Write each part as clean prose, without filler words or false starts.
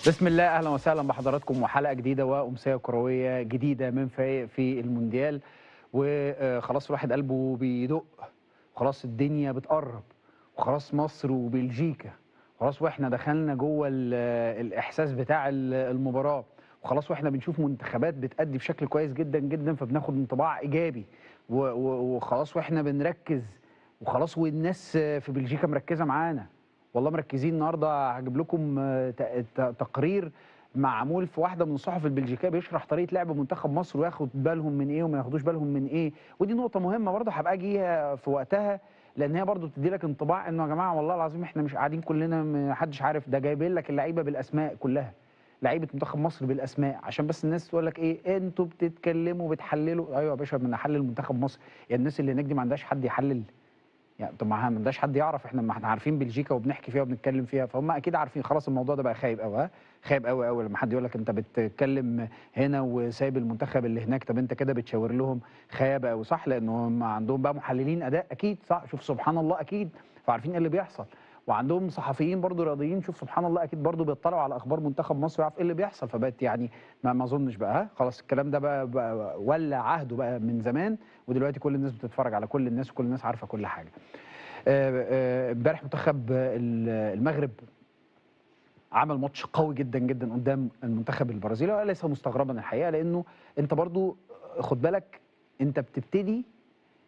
بسم الله، اهلا وسهلا بحضراتكم وحلقه جديده وامسيه كرويه جديده من فايق في المونديال. وخلاص الواحد قلبه بيدق، وخلاص الدنيا بتقرب، وخلاص مصر وبلجيكا، خلاص واحنا دخلنا جوه الاحساس بتاع المباراه، وخلاص واحنا بنشوف منتخبات بتأدي بشكل كويس جدا جدا، فبناخد انطباع ايجابي. وخلاص واحنا بنركز، وخلاص والناس في بلجيكا مركزه معانا. والله مركزين. النهارده هجيب لكم تقرير معمول في واحده من الصحف البلجيكيه بيشرح طريقه لعب منتخب مصر، وياخد بالهم من ايه وما ياخدوش بالهم من ايه. ودي نقطه مهمه برضه هبقى اجيها في وقتها، لان هي برضه بتدي لك انطباع انه يا جماعه والله العظيم احنا مش قاعدين كلنا ما حدش عارف. ده جايبين لك اللعيبه بالاسماء كلها، لعيبه منتخب مصر بالاسماء، عشان بس الناس تقول لك ايه انتوا بتتكلموا بتحللوا. ايوه يا باشا، من نحلل منتخب مصر؟ يعني الناس اللي هناك دي ما عندهاش حد يحلل؟ يعني طب ما عندهاش حد يعرف؟ احنا ما احنا عارفين بلجيكا وبنحكي فيها وبنتكلم فيها، فهم اكيد عارفين. خلاص الموضوع ده بقى خايب قوي، ها خايب قوي قوي لما حد يقول لك انت بتتكلم هنا وسايب المنتخب اللي هناك. طب انت كده بتشاور لهم خيابه قوي، صح؟ لان هم عندهم بقى محللين اداء اكيد، صح؟ شوف سبحان الله، اكيد فعارفين ايه اللي بيحصل. وعندهم صحفيين برضو رياضيين، شوف سبحان الله، اكيد برضو بيطلعوا على اخبار منتخب مصر ويعرف ايه اللي بيحصل. فبقت يعني ما اظنش بقى، ها خلاص الكلام ده بقى ولا عهده بقى من زمان، ودلوقتي كل الناس بتتفرج على كل الناس وكل الناس عارفه كل حاجه. امبارح منتخب المغرب عمل ماتش قوي جدا جدا قدام المنتخب البرازيلي، وليس مستغربا الحقيقه، لانه انت برضو خد بالك، انت بتبتدي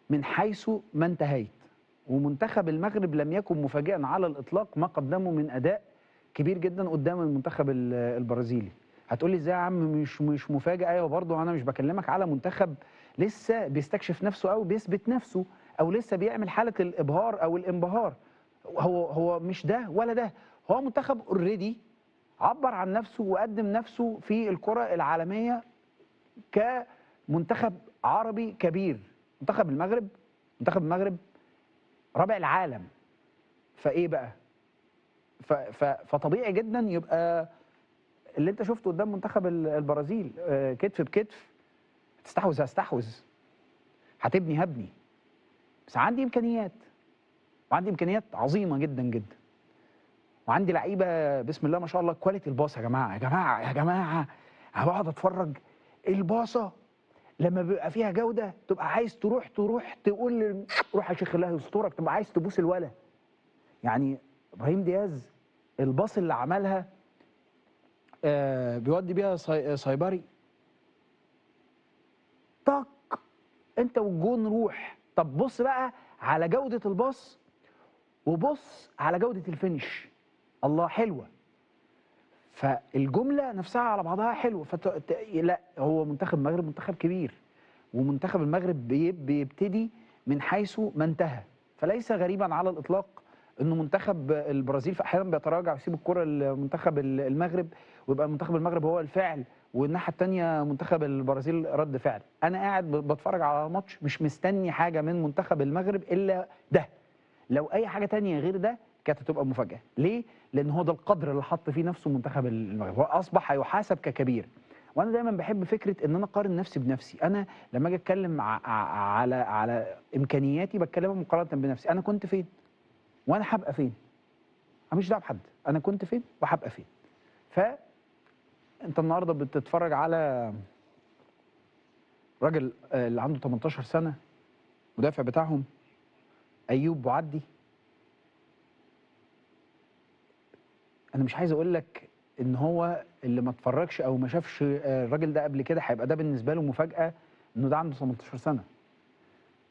من حيث ما انتهيت. ومنتخب المغرب لم يكن مفاجئا على الاطلاق، ما قدمه من اداء كبير جدا قدام المنتخب البرازيلي. هتقولي ازاي يا عم مش مفاجئ؟ ايوه برضو انا مش بكلمك على منتخب لسه بيستكشف نفسه او بيثبت نفسه، او لسه بيعمل حاله الابهار او الانبهار. هو مش ده ولا ده، هو منتخب اوريدي عبر عن نفسه وقدم نفسه في الكره العالميه كمنتخب عربي كبير. منتخب المغرب رابع العالم. فايه بقى؟ فطبيعي جدا يبقى اللي انت شفته قدام منتخب البرازيل كتف بكتف. هستحوذ، هبني. بس عندي امكانيات، وعندي امكانيات عظيمه جدا جدا، وعندي لعيبه بسم الله ما شاء الله. كواليتي الباص يا جماعه، انا بقعد اتفرج الباصه لما بيبقى فيها جوده تبقى عايز تروح تقول روح يا شيخ الله يسترك، تبقى عايز تبوس الولا. يعني ابراهيم دياز الباص اللي عملها بيودي بيها سايبري، طق انت والجون روح. طب بص بقى على جوده الباص، وبص على جوده الفينش، الله حلوه. فالجمله نفسها على بعضها حلوه. لا، هو منتخب المغرب منتخب كبير، ومنتخب المغرب بيبتدي من حيث ما انتهى. فليس غريبا على الاطلاق انه منتخب البرازيل في احيانا بيتراجع ويسيب الكره لمنتخب المغرب، ويبقى منتخب المغرب هو الفاعل، والناحيه الثانيه منتخب البرازيل رد فعل. انا قاعد بتفرج على ماتش مش مستني حاجه من منتخب المغرب الا ده. لو اي حاجه تانية غير ده كانت هتبقى مفاجاه. ليه؟ لان هو ده القدر اللي حط فيه نفسه منتخب المغرب، هو اصبح هيحاسب ككبير. وانا دايما بحب فكره ان انا اقارن نفسي بنفسي. انا لما اجي اتكلم على امكانياتي بتكلم مقارنه بنفسي. انا كنت فين وانا هبقى فين؟ انا مش دعوه بحد، انا كنت فين وهبقى فين. فانت النهارده بتتفرج على راجل اللي عنده 18 سنه، مدافع بتاعهم ايوب بوعدي. انا مش عايز اقول لك ان هو اللي ما اتفرجش او ما شافش الراجل ده قبل كده هيبقى ده بالنسبه له مفاجاه انه ده عنده 18 سنه.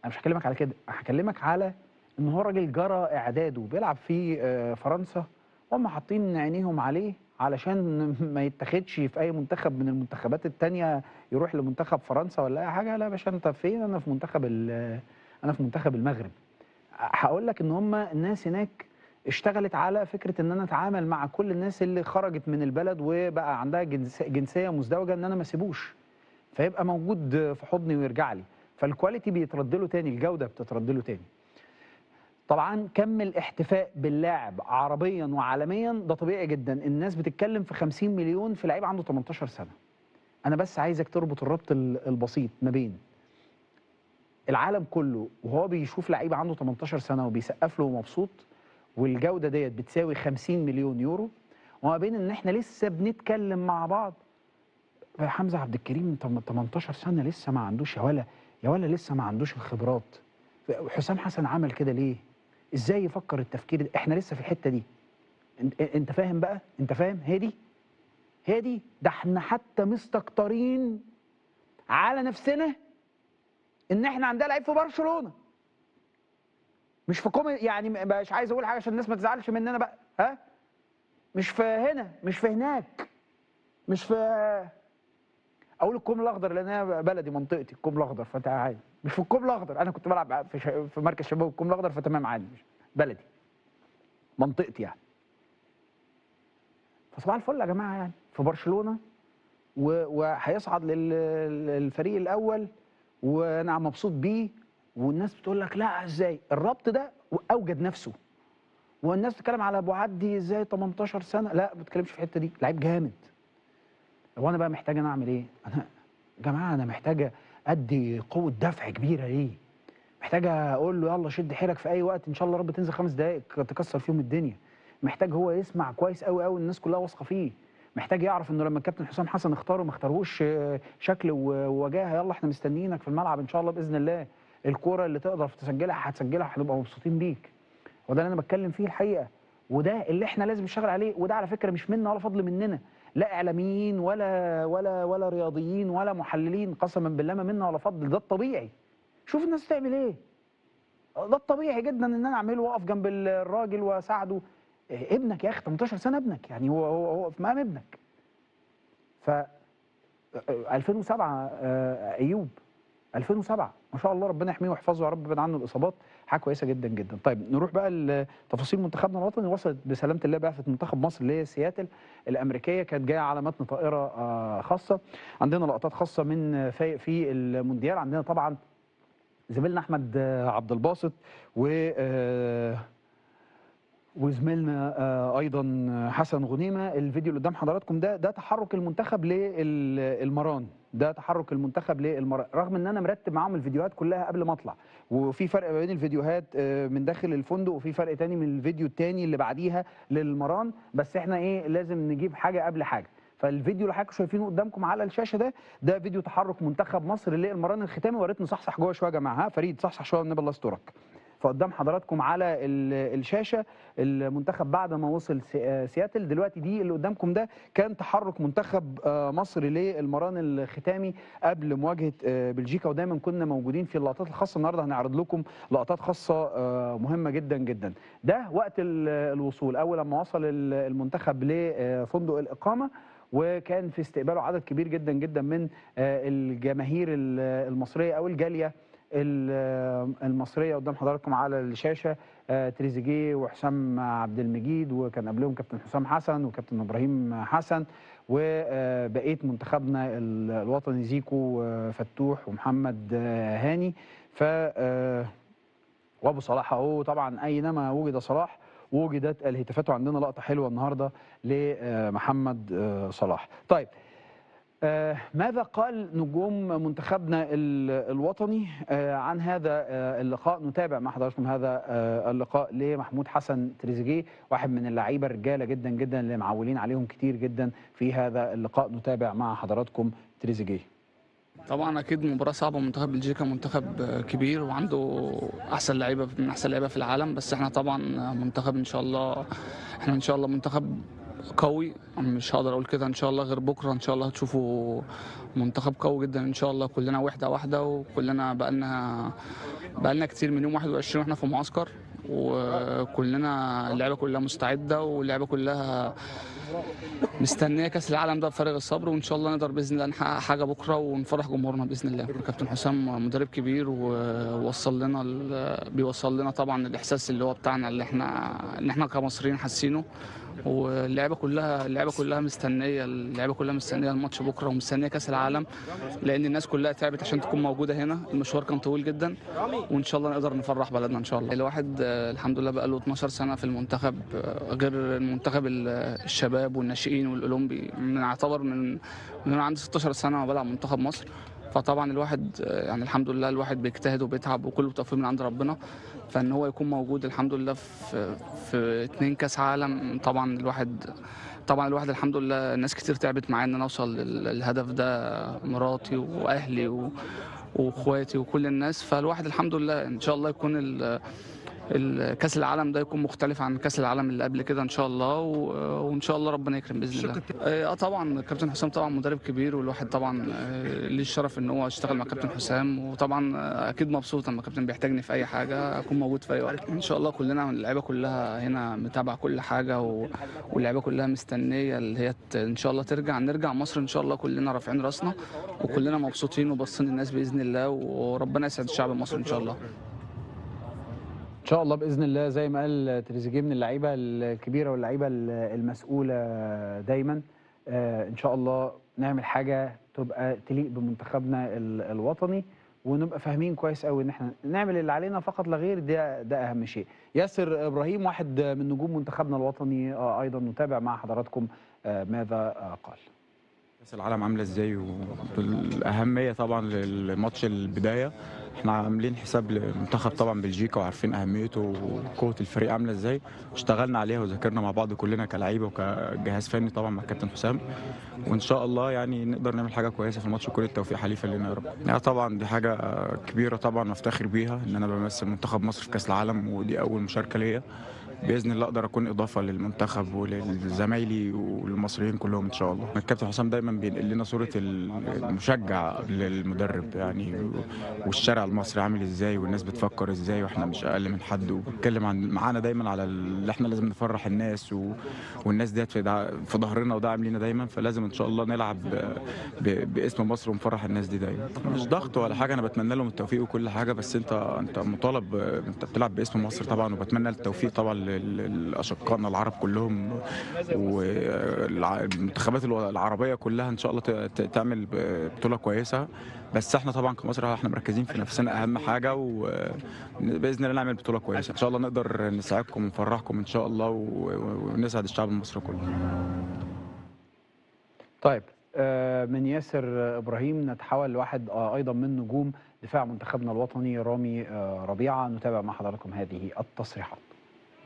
انا مش هكلمك على كده، هكلمك على ان هو راجل جرى اعداده بيلعب في فرنسا، هم حاطين عينيهم عليه علشان ما يتاخدش في اي منتخب من المنتخبات التانية يروح لمنتخب فرنسا ولا اي حاجه. لا يا باشا، انت فين؟ انا في منتخب المغرب. هقول لك ان هم الناس هناك اشتغلت على فكره ان انا اتعامل مع كل الناس اللي خرجت من البلد وبقى عندها جنسيه مزدوجه، ان انا ما اسيبوش، فيبقى موجود في حضني ويرجع لي. فالكواليتي بيترد له تاني، الجوده بتترد له تاني. طبعا كم الاحتفاء باللاعب عربيا وعالميا ده طبيعي جدا. الناس بتتكلم في 50 مليون في لعيب عنده 18 سنه. انا بس عايزك تربط الربط البسيط ما بين العالم كله وهو بيشوف لعيب عنده 18 سنه وبيسقف له ومبسوط، والجوده ديت بتساوي 50 مليون يورو، وما بين ان احنا لسه بنتكلم مع بعض. حمزه عبد الكريم 18 سنه لسه ما عندوش يا ولا لسه ما عندوش الخبرات. حسام حسن عمل كده ليه؟ ازاي يفكر التفكير ده؟ احنا لسه في الحته دي. انت فاهم بقى؟ انت فاهم؟ هي دي. ده احنا حتى مستكترين على نفسنا ان احنا عندنا لعيب في برشلونه، مش في يعني مش عايز اقول حاجه عشان الناس ما تزعلش مننا بقى، ها؟ مش في هنا، مش في هناك، مش في اقول الكوم الاخضر لان انا بلدي منطقتي الكوم الاخضر فانت عادي. مش في الكوم الاخضر، انا كنت بلعب في مركز شباب الكوم الاخضر فتمام عادي، مش بلدي منطقتي يعني. فصباح الفل يا جماعه يعني في برشلونه وهيصعد للفريق الاول وانا مبسوط بيه. والناس بتقول لك لا ازاي الربط ده اوجد نفسه. والناس بتتكلم على ابو عدي ازاي 18 سنه، لا ما بتكلمش في الحته دي، لعيب جامد. هو انا بقى محتاج انا اعمل ايه؟ انا يا جماعه انا محتاجه ادي قوه دفع كبيره ليه؟ محتاج اقول له يلا شد حيلك في اي وقت ان شاء الله رب تنزل 5 دقائق تكسر فيهم الدنيا. محتاج هو يسمع كويس قوي قوي الناس كلها واثقه فيه. محتاج يعرف انه لما الكابتن حسام حسن اختاره ما اختاروش شكل ووجاهه، يلا احنا مستنيينك في الملعب ان شاء الله باذن الله. الكوره اللي تقدر تسجلها هتسجلها وهنبقى مبسوطين بيك. وده اللي انا بتكلم فيه الحقيقه، وده اللي احنا لازم نشتغل عليه. وده على فكره مش منا ولا فضل مننا، لا اعلاميين ولا رياضيين ولا محللين، قسما بالله ما منا ولا فضل، ده الطبيعي. شوف الناس تعمل ايه، ده الطبيعي جدا ان انا اعمله واقف جنب الراجل واساعده. ابنك يا اخي 18 سنه ابنك، يعني هو في مقام ابنك. ف 2007 ايوب 2007 ما شاء الله ربنا يحميه ويحفظه يا رب، بعد عنه الاصابات، حاجه كويسه جدا جدا. طيب نروح بقى لتفاصيل منتخبنا الوطني. وصلت بسلامه الله بعثه منتخب مصر اللي هي سياتل الامريكيه، كانت جايه على متن طائره خاصه. عندنا لقطات خاصه من في المونديال. عندنا طبعا زميلنا احمد عبد الباسط وزميلنا ايضا حسن غنيمه. الفيديو اللي قدام حضراتكم ده تحرك المنتخب للمران، ده تحرك المنتخب للمران، رغم ان انا مرتب معاهم الفيديوهات كلها قبل ما اطلع. وفي فرق بين الفيديوهات من داخل الفندق، وفي فرق تاني من الفيديو التاني اللي بعديها للمران، بس احنا ايه لازم نجيب حاجه قبل حاجه. فالفيديو اللي حضراتكم شايفينه قدامكم على الشاشه ده فيديو تحرك منتخب مصر للمران الختامي. وريت نصحصح جوه شويه يا جماعه، ها فريد صحصح شويه والنبي الله يسترك. فقدام حضراتكم على الشاشه المنتخب بعد ما وصل سياتل. دلوقتي دي اللي قدامكم ده كان تحرك منتخب مصر للمران الختامي قبل مواجهه بلجيكا، ودايما كنا موجودين في اللقطات الخاصه. النهارده هنعرض لكم لقطات خاصه مهمه جدا جدا. ده وقت الوصول اول لما وصل المنتخب لفندق الاقامه، وكان في استقباله عدد كبير جدا جدا من الجماهير المصريه او الجاليه المصريه. قدام حضراتكم على الشاشه تريزيجيه وحسام عبد المجيد، وكان قبلهم كابتن حسام حسن وكابتن ابراهيم حسن، وبقيه منتخبنا الوطني زيكو فتوح ومحمد هاني. ف وابو صلاح اهو طبعا، اينما وجد صلاح وجدت الهتافات. وعندنا لقطه حلوه النهارده لمحمد صلاح. طيب ماذا قال نجوم منتخبنا الوطني عن هذا اللقاء؟ نتابع مع حضراتكم هذا اللقاء لمحمود حسن تريزيجيه، واحد من اللعيبه الرجاله جدا جدا اللي معولين عليهم كتير جدا في هذا اللقاء. نتابع مع حضراتكم تريزيجيه. طبعا اكيد مباراه صعبه. منتخب بلجيكا منتخب كبير وعنده احسن لعيبه من احسن لعيبه في العالم، بس احنا طبعا منتخب ان شاء الله، احنا ان شاء الله منتخب قوي. مش هقدر اقول كده ان شاء الله غير بكره. ان شاء الله هتشوفوا منتخب قوي جدا ان شاء الله. كلنا وحده واحده، وكلنا بقالنا كتير من يوم 21 واحنا في معسكر، وكلنا اللعيبه كلها مستعده، واللعيبه كلها مستنيه كاس العالم ده بفارغ الصبر. وان شاء الله نقدر باذن الله نحقق حاجه بكره ونفرح جمهورنا باذن الله. كابتن حسام مدرب كبير ووصل لنا بيوصل لنا طبعا الاحساس اللي هو بتاعنا، اللي احنا كمصريين حاسينه. واللعيبه كلها مستنيه الماتش بكره، ومستنيه كاس العالم، لان الناس كلها تعبت عشان تكون موجوده هنا. المشوار كان طويل جدا، وان شاء الله نقدر نفرح بلدنا ان شاء الله. الواحد الحمد لله بقى له 12 سنه في المنتخب، غير المنتخب الشباب والناشئين والاولمبي. نعتبر من عنده 16 سنه وبلعب منتخب مصر. فطبعا الواحد يعني الحمد لله الواحد بيجتهد وبيتعب، وكله توفيق من عند ربنا. فان هو يكون موجود الحمد لله في 2 كاس عالم. طبعا الواحد الحمد لله ناس كتير تعبت معايا ان انا اوصل للهدف ده، مراتي واهلي واخواتي وكل الناس. فالواحد الحمد لله ان شاء الله يكون كاس العالم ده يكون مختلف عن كاس العالم اللي قبل كده ان شاء الله، وان شاء الله ربنا يكرم باذن الله. طبعا كابتن حسام طبعا مدرب كبير، والواحد طبعا ليه الشرف ان هو يشتغل مع كابتن حسام، وطبعا اكيد مبسوط لما الكابتن بيحتاجني في اي حاجه اكون موجود في اي وقت. ان شاء الله كلنا اللعيبه كلها هنا متابعه كل حاجه، واللعيبه كلها مستنيه اللي هي ان شاء الله نرجع مصر ان شاء الله كلنا رافعين راسنا وكلنا مبسوطين وباصين للناس باذن الله، وربنا يسعد الشعب المصري ان شاء الله. ان شاء الله باذن الله. زي ما قال تريزيجيه من اللعيبه الكبيره واللعيبه المسؤوله دايما. ان شاء الله نعمل حاجه تبقى تليق بمنتخبنا الوطني، ونبقى فاهمين كويس قوي ان احنا نعمل اللي علينا فقط لا غير. ده اهم شيء. ياسر ابراهيم واحد من نجوم منتخبنا الوطني ايضا نتابع مع حضراتكم ماذا قال. كأس العالم عاملة ازاي، والأهمية طبعا للماتش البداية. احنا عاملين حساب لمنتخب طبعا بلجيكا وعارفين أهميته وقوة الفريق عاملة ازاي، اشتغلنا عليها وذاكرنا مع بعض كلنا كلاعيبة وكجهاز فني طبعا مع الكابتن حسام، وإن شاء الله يعني نقدر نعمل حاجة كويسة في الماتش، وكل التوفيق حليفا لنا يا رب. يعني طبعا دي حاجة كبيرة طبعا مفتخر بيها إن أنا بمثل منتخب مصر في كأس العالم، ودي أول مشاركة ليا. باذن الله اقدر اكون اضافه للمنتخب ولزمايلي والمصريين كلهم ان شاء الله. الكابتن حسام دايما بينقل لنا صوره المشجع للمدرب يعني، والشارع المصري عامل ازاي والناس بتفكر ازاي، واحنا مش اقل من حد، وبيتكلم معانا دايما على اللي احنا لازم نفرح الناس، والناس ديت في ظهرنا وداعم لينا دايما، فلازم ان شاء الله نلعب باسم مصر ونفرح الناس دي دايما. مش ضغط ولا حاجه، انا بتمنى لهم التوفيق وكل حاجه، بس انت مطالب، انت بتلعب باسم مصر طبعا، وبتمنى التوفيق طبعا لاشقائنا العرب كلهم، والمنتخبات العربيه كلها ان شاء الله تعمل بطوله كويسه. بس احنا طبعا كمصر احنا مركزين في نفسنا اهم حاجه، وباذن الله نعمل بطوله كويسه ان شاء الله، نقدر نساعدكم ونفرحكم ان شاء الله، ونسعد الشعب المصري كله. طيب من ياسر ابراهيم نتحول لواحد ايضا من نجوم دفاع منتخبنا الوطني رامي ربيعه، نتابع مع حضراتكم هذه التصريحات.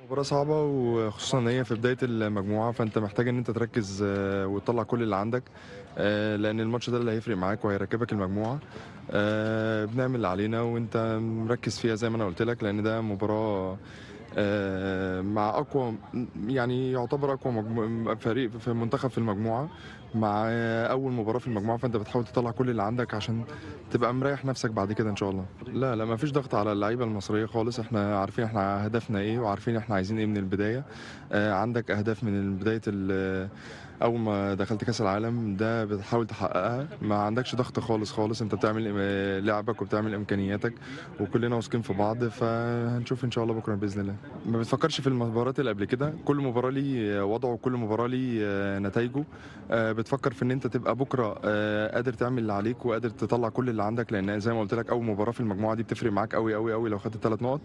مباراة صعبة، وخصوصا ان هي في بداية المجموعة، فانت محتاج ان انت تركز وتطلع كل اللي عندك، لان الماتش ده اللي هيفرق معاك وهيركبك المجموعة. بنعمل اللي علينا وانت مركز فيها زي ما انا قلت لك، لان ده مباراة مع اقوى، يعني يعتبر اقوى فريق في منتخب في المجموعه، مع اول مباراه في المجموعه، فانت بتحاول تطلع كل اللي عندك عشان تبقى مريح نفسك بعد كده ان شاء الله. لا ما فيش ضغط على اللعيبه المصريه خالص، احنا عارفين احنا هدفنا ايه، وعارفين احنا عايزين ايه من البدايه. عندك اهداف من بدايه اول ما دخلت كاس العالم ده بتحاول تحققها، ما عندكش ضغط خالص، انت بتعمل لعبك وبتعمل امكانياتك، وكلنا واثقين في بعض، فهنشوف ان شاء الله بكره باذن الله. ما بتفكرش في المباريات اللي قبل كده، كل مباراه ليه وضعه وكل مباراه ليه نتائجه. بتفكر في ان انت تبقى بكره قادر تعمل اللي عليك وقادر تطلع كل اللي عندك، لان زي ما قلت لك اول مباراه في المجموعه دي بتفرق معاك قوي قوي قوي لو خدت 3 نقط.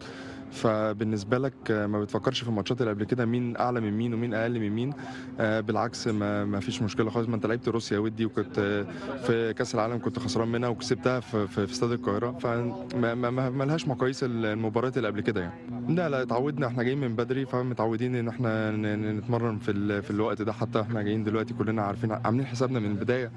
فبالنسبه لك ما بتفكرش في الماتشات اللي قبل كده مين اعلى من مين ومين اقل من مين. بالعكس ما فيش مشكله خالص، ما انت لعبت روسيا ودي، وكنت في كاس العالم كنت خسران منها وكسبتها في استاد القاهره، فما لهاش مقاييس المباريات اللي قبل كده يعني. لا اتعودنا، احنا جايين من بدري، فمتعودين ان احنا نتمرن في الوقت ده. حتى احنا جايين دلوقتي كلنا عارفين عاملين حسابنا من البدايه،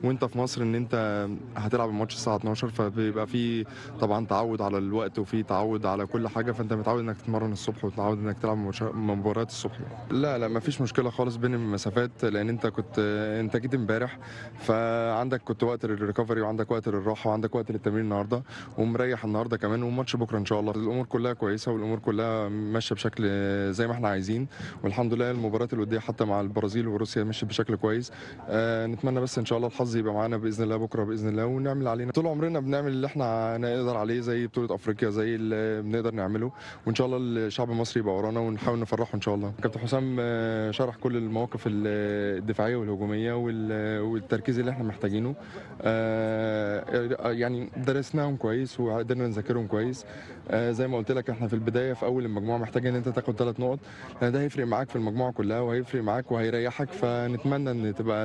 وانت في مصر ان انت هتلعب الماتش الساعه 12، فبيبقى في طبعا تعود على الوقت وفي تعود على كل حاجه، فانت متعود انك تتمرن الصبح وتتعود انك تلعب مباريات الصبح. لا ما فيش مشكله خالص بين المسافات، لان انت جيت امبارح، فعندك كنت وقت للريكفري وعندك وقت للراحه وعندك وقت للتمرين النهارده، ومريح النهارده كمان، وماتش بكره ان شاء الله. الامور كلها كويسه والامور كلها ماشيه بشكل زي ما احنا عايزين، والحمد لله المباريات الوديه حتى مع البرازيل وروسيا مشيت بشكل كويس. نتمنى بس ان شاء الله الحظ يبقى معانا باذن الله بكره باذن الله، ونعمل علينا. طول عمرنا بنعمل اللي احنا نقدر عليه، زي بطوله افريقيا زي اللي بنقدر نعمله، وان شاء الله الشعب المصري يبقى ورانا ونحاول نفرحه ان شاء الله. كابتن حسام شرح كل المواقف الدفاعيه والهجوميه والتركيز اللي احنا محتاجينه، يعني درسناهم كويس وقدرنا نذاكرهم كويس. زي ما قلت لك احنا في البدايه في اول المجموعه المجموعه، محتاج ان انت تاخد 3 نقط لان ده هيفرق معاك في المجموعه كلها وهيفرق معاك وهيريحك، فنتمنى ان تبقى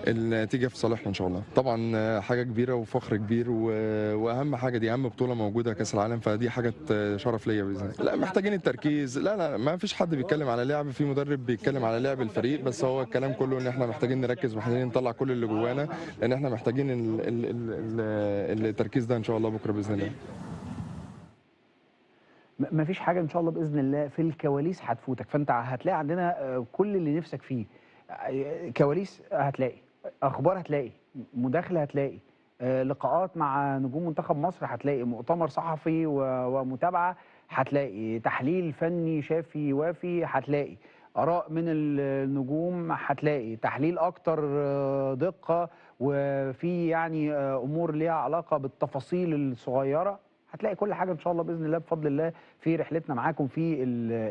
النتيجه في صالحنا ان شاء الله. طبعا حاجه كبيره وفخر كبير واهم حاجه دي اهم بطوله موجوده كاس العالم، فدي حاجه شرف ليا باذن الله. لا محتاجين التركيز، لا ما فيش حد بيتكلم على لعب، في مدرب بيتكلم على لعب الفريق، بس هو الكلام كله ان احنا محتاجين نركز ومحتاجين نطلع كل اللي جوانا لان احنا محتاجين التركيز ده ان شاء الله بكره باذن الله. ما فيش حاجه ان شاء الله باذن الله في الكواليس هتفوتك، فانت هتلاقي عندنا كل اللي نفسك فيه. كواليس هتلاقي، اخبار هتلاقي، مداخله هتلاقي، لقاءات مع نجوم منتخب مصر هتلاقي، مؤتمر صحفي ومتابعه هتلاقي، تحليل فني شافي وافي هتلاقي، اراء من النجوم هتلاقي، تحليل اكتر دقه وفي يعني امور ليها علاقه بالتفاصيل الصغيره، هتلاقي كل حاجه ان شاء الله باذن الله بفضل الله في رحلتنا معاكم في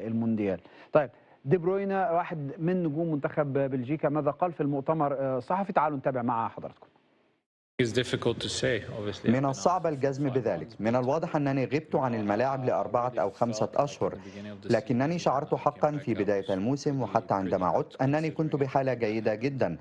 المونديال. طيب دي بروينا واحد من نجوم منتخب بلجيكا ماذا قال في المؤتمر الصحفي؟ تعالوا نتابع مع حضراتكم. من الصعب الجزم بذلك. من الواضح أنني غبت عن الملاعب ل4 أو 5 أشهر، لكنني شعرت حقا في بداية الموسم وحتى عندما عدت أنني كنت بحالة جيدة جدا.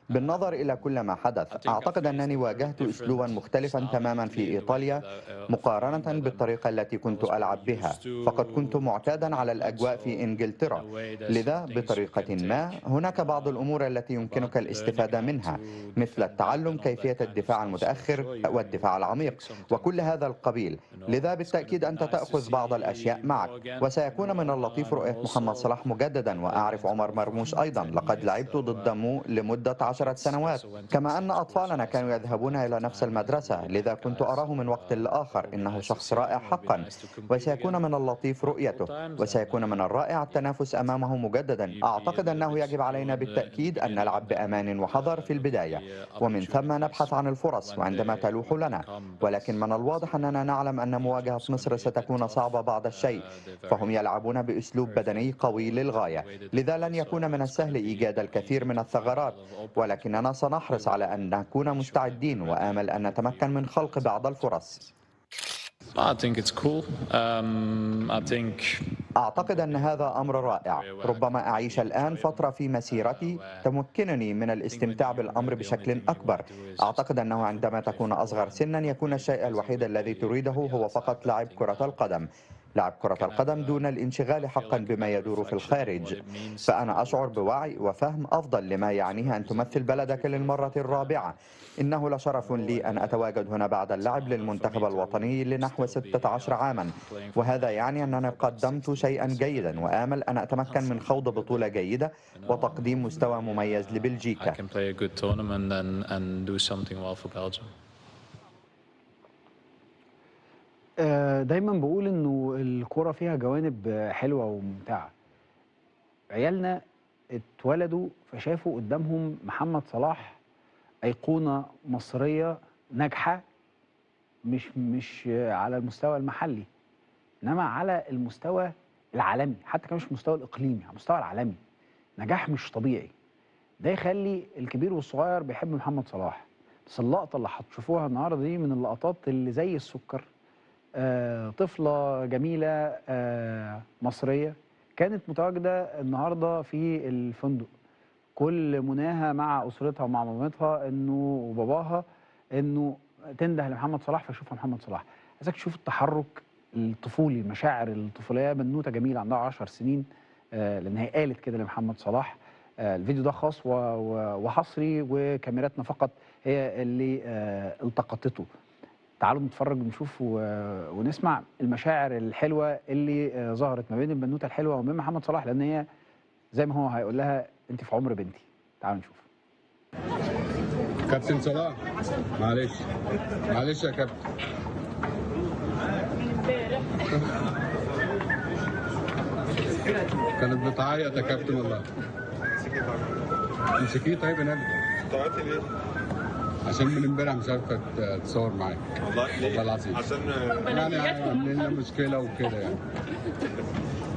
بالنظر إلى كل ما حدث أعتقد أنني واجهت أسلوبا مختلفا تماما في إيطاليا مقارنة بالطريقة التي كنت ألعب بها، فقد كنت معتادا على الأجواء في إنجلترا، لذا بطريقة ما هناك بعض الأمور التي يمكنك الاستفادة منها مثل التعلم كيفية الدفاع المتأخر والدفاع العميق وكل هذا القبيل، لذا بالتأكيد أنت تأخذ بعض الأشياء معك. وسيكون من اللطيف رؤية محمد صلاح مجددا، وأعرف عمر مرموش أيضا، لقد لعبت ضد مو لمدة 10 سنوات، كما أن أطفالنا كانوا يذهبون إلى نفس المدرسة، لذا كنت أراه من وقت لآخر إنه شخص رائع حقا، وسيكون من اللطيف رؤيته، وسيكون من الرائع التنافس أمامه مجددا. أعتقد أنه يجب علينا بالتأكيد أن نلعب بأمان وحذر في البداية، ومن ثم نبحث عن الفرص وعندما تلوح لنا، ولكن من الواضح أننا نعلم أن مواجهة مصر ستكون صعبة بعض الشيء، فهم يلعبون بأسلوب بدني قوي للغاية، لذا لن يكون من السهل إيجاد الكثير من الثغرات، ولكننا سنحرص على أن نكون مستعدين وآمل أن نتمكن من خلق بعض الفرص. أعتقد أن هذا أمر رائع. ربما أعيش الآن فترة في مسيرتي تمكنني من الاستمتاع بالأمر بشكل أكبر. أعتقد أنه عندما تكون أصغر سنا يكون الشيء الوحيد الذي تريده هو فقط لعب كرة القدم، لعب كرة القدم دون الانشغال حقا بما يدور في الخارج. فأنا أشعر بوعي وفهم أفضل لما يعنيه أن تمثل بلدك للمرة الرابعة. إنه لشرف لي أن أتواجد هنا بعد اللعب للمنتخب الوطني لنحو 16 عاما، وهذا يعني أنني قدمت شيئا جيدا، وآمل أن أتمكن من خوض بطولة جيدة وتقديم مستوى مميز لبلجيكا. دايما بقول انه الكرة فيها جوانب حلوة وممتعة. عيالنا اتولدوا فشافوا قدامهم محمد صلاح أيقونة مصرية ناجحة، مش على المستوى المحلي انما على المستوى العالمي، حتى كمان مش المستوى الاقليمي، على المستوى العالمي. نجاح مش طبيعي، ده يخلي الكبير والصغير بيحب محمد صلاح. بس اللقطة اللي هتشوفوها النهارده دي من اللقطات اللي زي السكر. طفلة جميلة مصرية كانت متواجدة النهاردة في الفندق، كل مناها مع أسرتها ومع مامتها إنه وباباها إنه تنده لمحمد صلاح فيشوفها محمد صلاح. عايزك تشوف التحرك الطفولي، المشاعر الطفولية. بنوتة جميلة عندها 10 سنين لأن هي قالت كده لمحمد صلاح. الفيديو ده خاص وحصري وكاميراتنا فقط هي اللي التقطته. تعالوا نتفرج ونشوف ونسمع المشاعر الحلوة اللي ظهرت ما بين البنوتة الحلوة وما بين محمد صلاح، لأن هي زي ما هو هيقول لها أنت في عمر بنتي. تعالوا نشوف. كابتن صلاح معلش يا كابتن. كانت بتعيط يا كابتن والله. امسكيه طيب يا نبي. بتعيطي ليه؟ عشان من امبارح مش عارفه تصور معاك. والله العظيم. عشان يعني عاملين لنا مشكله وكده يعني.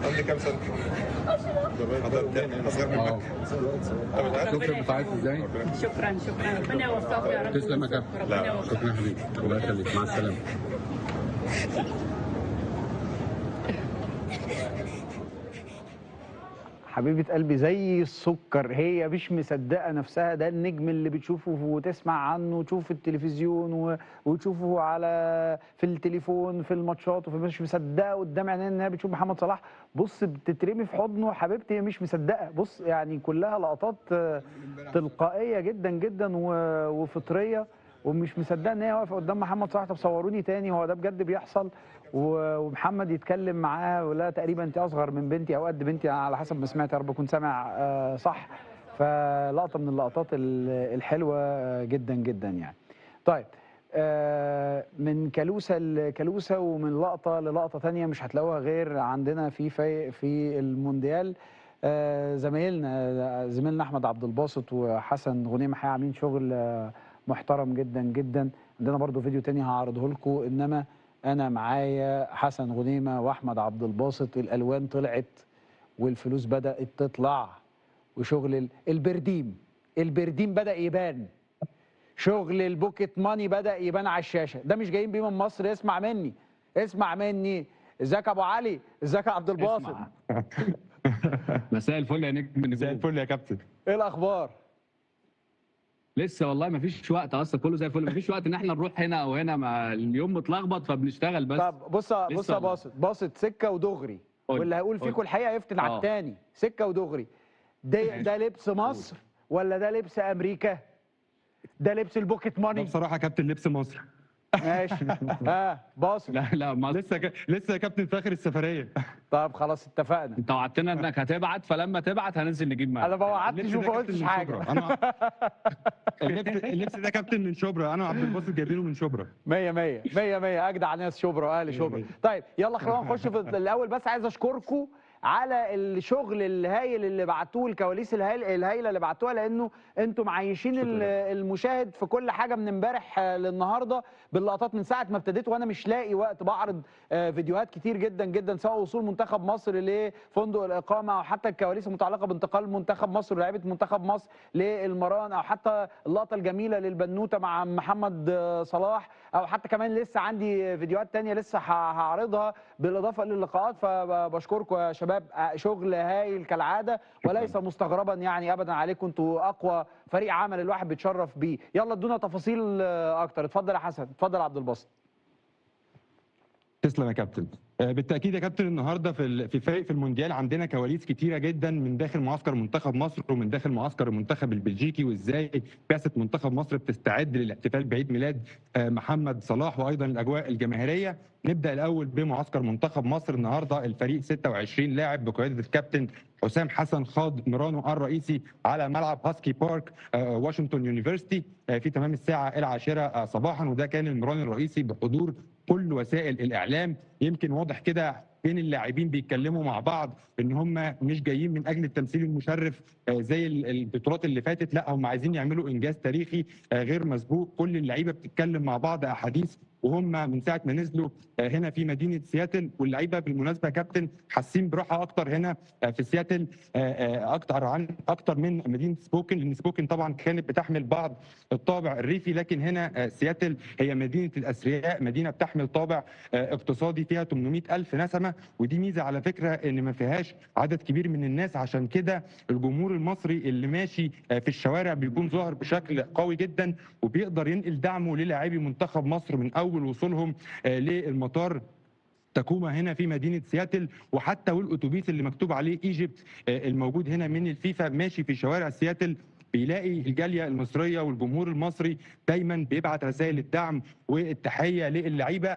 عندي كام سنه؟ حضرت تاني اصغر منك. شكرا. بتعيط ازاي؟ شكرا ربنا يوفقك يا رب. تسلم يا كابتن. شكرا يا حبيبي، الله يخليك، مع السلامه. حبيبة قلبي زي السكر، هي مش مصدقة نفسها. ده النجم اللي بتشوفه وتسمع عنه وتشوف في التلفزيون وتشوفه في التليفون في الماتشات، مش مصدقة قدام عينيها انها بتشوف محمد صلاح. بص بتترمي في حضنه حبيبتي، هي مش مصدقة. بص يعني كلها لقطات تلقائية جدا جدا وفطرية، ومش مصدقة ان هي واقفة قدام محمد صلاح. طب صوروني تاني، هو ده بجد بيحصل؟ ومحمد يتكلم معاه، ولا تقريبا انت اصغر من بنتي او قد بنتي على حسب ما سمعت، يا رب اكون سامع صح. فلقطه من اللقطات الحلوه جدا جدا يعني. طيب من كالوسه لكالوسه، ومن لقطه للقطه ثانيه مش هتلاقوها غير عندنا في المونديال. زميلنا احمد عبد الباسط وحسن غنيمه عاملين شغل محترم جدا جدا. عندنا برضو فيديو تاني هعرضه لكم، انما انا معايا حسن غنيمه واحمد عبد الباسط. الالوان طلعت والفلوس بدات تطلع، وشغل البرديم بدا يبان، شغل البوكيت ماني بدا يبان على الشاشه. ده مش جايين بيه من مصر، اسمع مني. ازيك يا ابو علي؟ ازيك يا عبد الباسط؟ مساء الفل يا نجم. مساء الفل يا كابتن. ايه الاخبار؟ لسه والله ما فيش وقت اصلا، كله زي الفل. ما فيش وقت ان احنا نروح هنا او هنا، ما اليوم متلخبط فبنشتغل بس. طب بص يا باصت سكه ودغري، واللي هيقول فيكم الحقيقه يفتن على الثاني. سكه ودغري، ده لبس مصر ولا ده لبس امريكا؟ ده لبس البوكيت ماني؟ ده بصراحه كابتن لبس مصر. ماشي. باصت. لا ما لسه يا كابتن في اخر السفريه. طب خلاص اتفقنا. انت وعدتنا انك هتبعت، فلما تبعت هننزل نجيب معاك. انا ما وعدتش وما قلتش حاجه. اللبس ده كابتن من شبرا، انا وعبد الباسط جايبينه من شبرا. 100 100 100 100 اجدع ناس شبرا واهل شبرا. طيب يلا خلينا نخش في الاول. بس عايز اشكركم على الشغل الهايل اللي بعتوه، الكواليس الهايله اللي بعتوها، لانه انتم معيشين المشاهد في كل حاجه من امبارح للنهارده باللقطات. من ساعه ما ابتديت وانا مش لاقي وقت بعرض فيديوهات كتير جدا جدا، سواء وصول منتخب مصر لفندق الاقامه، او حتى الكواليس المتعلقه بانتقال منتخب مصر ولاعيبه منتخب مصر للمران، او حتى اللقطه الجميله للبنوته مع محمد صلاح، او حتى كمان لسه عندي فيديوهات تانية لسه هعرضها بالاضافه للقاءات. فبشكركم يا شباب، شغل هايل كالعاده، وليس مستغربا يعني ابدا عليكم. انتوا اقوى فريق عمل الواحد بيتشرف بيه. يلا ادونا تفاصيل اكتر. اتفضل يا حسن، اتفضل يا عبد الباسط. تسلم يا كابتن. بالتاكيد يا كابتن، النهارده في المونديال عندنا كواليس كتيره جدا من داخل معسكر منتخب مصر ومن داخل معسكر المنتخب البلجيكي، وازاي بعثه منتخب مصر بتستعد للاحتفال بعيد ميلاد محمد صلاح، وايضا الاجواء الجماهيريه. نبدا الاول بمعسكر منتخب مصر. النهارده الفريق 26 لاعب بقياده الكابتن حسام حسن خاض مرانه الرئيسي على ملعب هاسكي بارك واشنطن يونيفرسيتي في تمام الساعه 10 صباحا، وده كان المران الرئيسي بحضور كل وسائل الاعلام. يمكن واضح كده بين اللاعبين بيتكلموا مع بعض ان هم مش جايين من اجل التمثيل المشرف زي البطولات اللي فاتت، لا هم عايزين يعملوا انجاز تاريخي غير مسبوق. كل اللعيبه بتتكلم مع بعض احاديث وهم من ساعه ما نزلوا هنا في مدينه سياتل. واللعيبه بالمناسبه يا كابتن حاسين براحه اكتر هنا في سياتل، اكتر من مدينه سبوكن، لان سبوكن طبعا كانت بتحمل بعض الطابع الريفي، لكن هنا سياتل هي مدينه الاثرياء، مدينه بتحمل طابع اقتصادي فيها 800,000 نسمه. ودي ميزه على فكره ان ما فيهاش عدد كبير من الناس، عشان كده الجمهور المصري اللي ماشي في الشوارع بيكون ظاهر بشكل قوي جدا، وبيقدر ينقل دعمه للاعبي منتخب مصر من اول وصولهم للمطار تاكوما هنا في مدينه سياتل. وحتى والاتوبيس اللي مكتوب عليه ايجيبت الموجود هنا من الفيفا ماشي في شوارع سياتل، بيلاقي الجاليه المصريه والجمهور المصري دايما بيبعت رسائل الدعم والتحيه للعيبه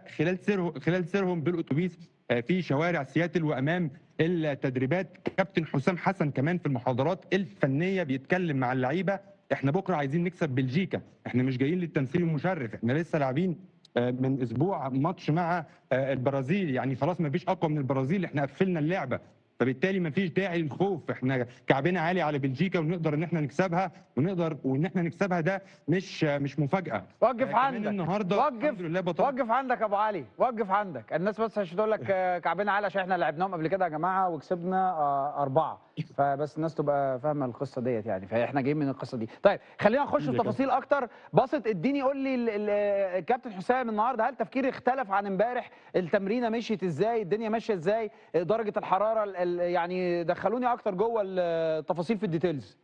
خلال سيرهم بالاتوبيس في شوارع سياتل وامام التدريبات. كابتن حسام حسن كمان في المحاضرات الفنيه بيتكلم مع اللعيبه، احنا بكره عايزين نكسب بلجيكا، احنا مش جايين للتمثيل المشرف، احنا لسه لاعبين من اسبوع ماتش مع البرازيل، يعني خلاص ما فيش اقوى من البرازيل، احنا قفلنا اللعبه، فبالتالي ما فيش داعي للخوف، احنا كعبنا عالي على بلجيكا ونقدر ان احنا نكسبها، وان احنا نكسبها ده مش مفاجاه. وقف عندك النهارده وقف عندك يا ابو علي، وقف عندك. الناس بس مش هتقول لك كعبنا عالي عشان احنا لعبناهم قبل كده يا جماعه وكسبنا 4، فبس الناس تبقى فاهمه القصه ديت يعني، فاحنا جايين من القصه دي. طيب خلينا نخش في تفاصيل اكتر. باسط اديني قول لي الكابتن حسام النهارده هل تفكير اختلف عن امبارح؟ التمرينه مشيت ازاي؟ الدنيا ماشيه ازاي؟ درجه الحراره يعني دخلوني اكتر جوه التفاصيل في الديتيلز.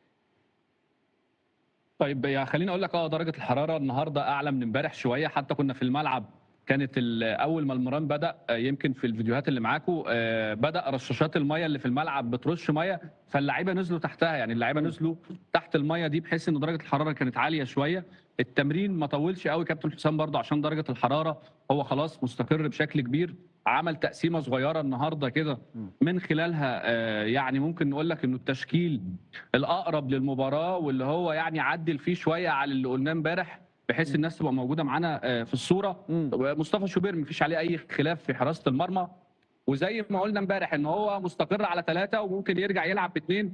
طيب يعني خليني اقول لك درجه الحراره النهارده اعلى من امبارح شويه، حتى كنا في الملعب كانت اول ما المران بدا يمكن في الفيديوهات اللي معاكم بدا رشاشات الميه اللي في الملعب بترش ميه، فاللعيبه نزلوا تحتها، يعني اللعيبه نزلوا تحت الميه دي بحيث ان درجه الحراره كانت عاليه شويه. التمرين ما طولش قوي كابتن حسام برضه عشان درجه الحراره هو خلاص مستقر بشكل كبير. عمل تقسيمه صغيره النهارده كده من خلالها يعني ممكن نقول لك انه التشكيل الاقرب للمباراه واللي هو يعني عدل فيه شويه على اللي قلناه امبارح بحيث الناس تبقى موجوده معانا في الصوره. مصطفى شوبير مفيش عليه اي خلاف في حراسه المرمى، وزي ما قلنا امبارح ان هو مستقر على 3 وممكن يرجع يلعب ب2.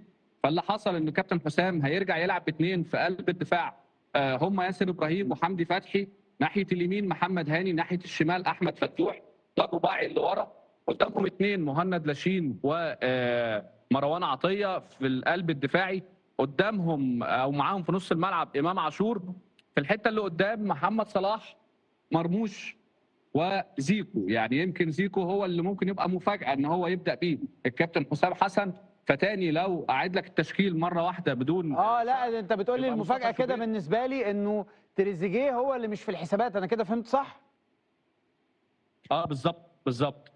فاللي حصل ان كابتن حسام هيرجع يلعب ب2 في قلب الدفاع، هم ياسر ابراهيم وحمدي فتحي ناحيه اليمين، محمد هاني ناحيه الشمال، احمد فتوح. ده الرباعي اللي ورا، قدامهم 2 مهند لاشين ومروان عطيه في القلب الدفاعي، قدامهم او معاهم في نص الملعب امام عاشور، في الحته اللي قدام محمد صلاح، مرموش وزيكو. يعني يمكن زيكو هو اللي ممكن يبقى مفاجاه ان هو يبدا بيه الكابتن حسام حسن. فتاني لو اعيد لك التشكيل مره واحده بدون لا انت بتقول لي المفاجاه كده بالنسبه لي انه تريزيجيه هو اللي مش في الحسابات، انا كده فهمت صح؟ بالظبط.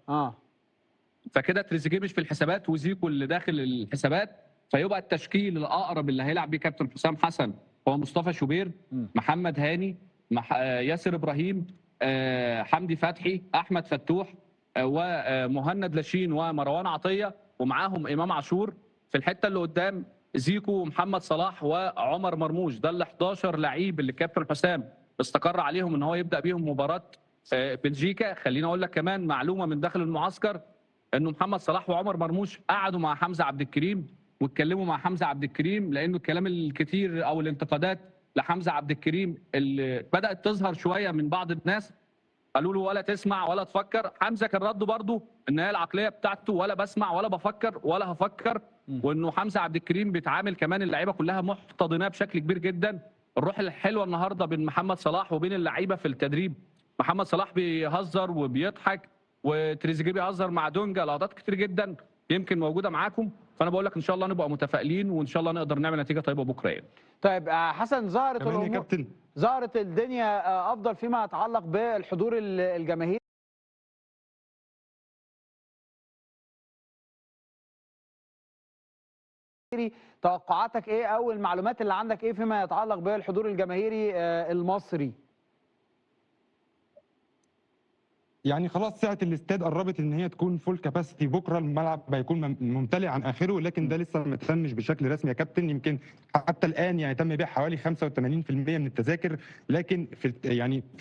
فكده تريزيجيه مش في الحسابات وزيكو اللي داخل الحسابات، فيبقى التشكيل الاقرب اللي هيلعب بيه كابتن حسام حسن هو مصطفى شوبير، محمد هاني، ياسر ابراهيم، حمدي فتحي، احمد فتوح، ومهند لاشين ومروان عطيه، ومعاهم امام عاشور. في الحته اللي قدام زيكو ومحمد صلاح وعمر مرموش. ده ال 11 لعيب اللي كابتن حسام استقر عليهم ان هو يبدا بيهم مباراه بلجيكا. خليني اقول لك كمان معلومه من داخل المعسكر، انه محمد صلاح وعمر مرموش قعدوا مع حمزه عبد الكريم واتكلموا مع حمزه عبد الكريم، لانه الكلام الكتير او الانتقادات لحمزه عبد الكريم اللي بدات تظهر شويه من بعض الناس، قالوا له ولا تسمع ولا تفكر. حمزه كان رده برضه ان هي العقليه بتاعته ولا بسمع ولا بفكر ولا هفكر، وانه حمزه عبد الكريم بيتعامل كمان اللعيبه كلها محتضناه بشكل كبير جدا. الروح الحلوه النهارده بين محمد صلاح وبين اللعيبه في التدريب، محمد صلاح بيهزر وبيضحك وتريزيجيه بيهزر مع دونجا، لقطات كتير جدا يمكن موجوده معاكم. فانا بقول لك ان شاء الله نبقى متفائلين وان شاء الله نقدر نعمل نتيجه طيبه بكره يعني. طيب حسن، ظهرت الدنيا افضل فيما يتعلق بالحضور الجماهيري. توقعاتك ايه او المعلومات اللي عندك ايه فيما يتعلق بالحضور الجماهيري المصري؟ يعني خلاص ساعه الاستاد قربت ان هي تكون فول كاباسيتي، بكره الملعب هيكون ممتلئ عن اخره، لكن ده لسه ما تمش بشكل رسمي يا كابتن. يمكن حتى الان يعني تم بيع حوالي 85% من التذاكر، لكن في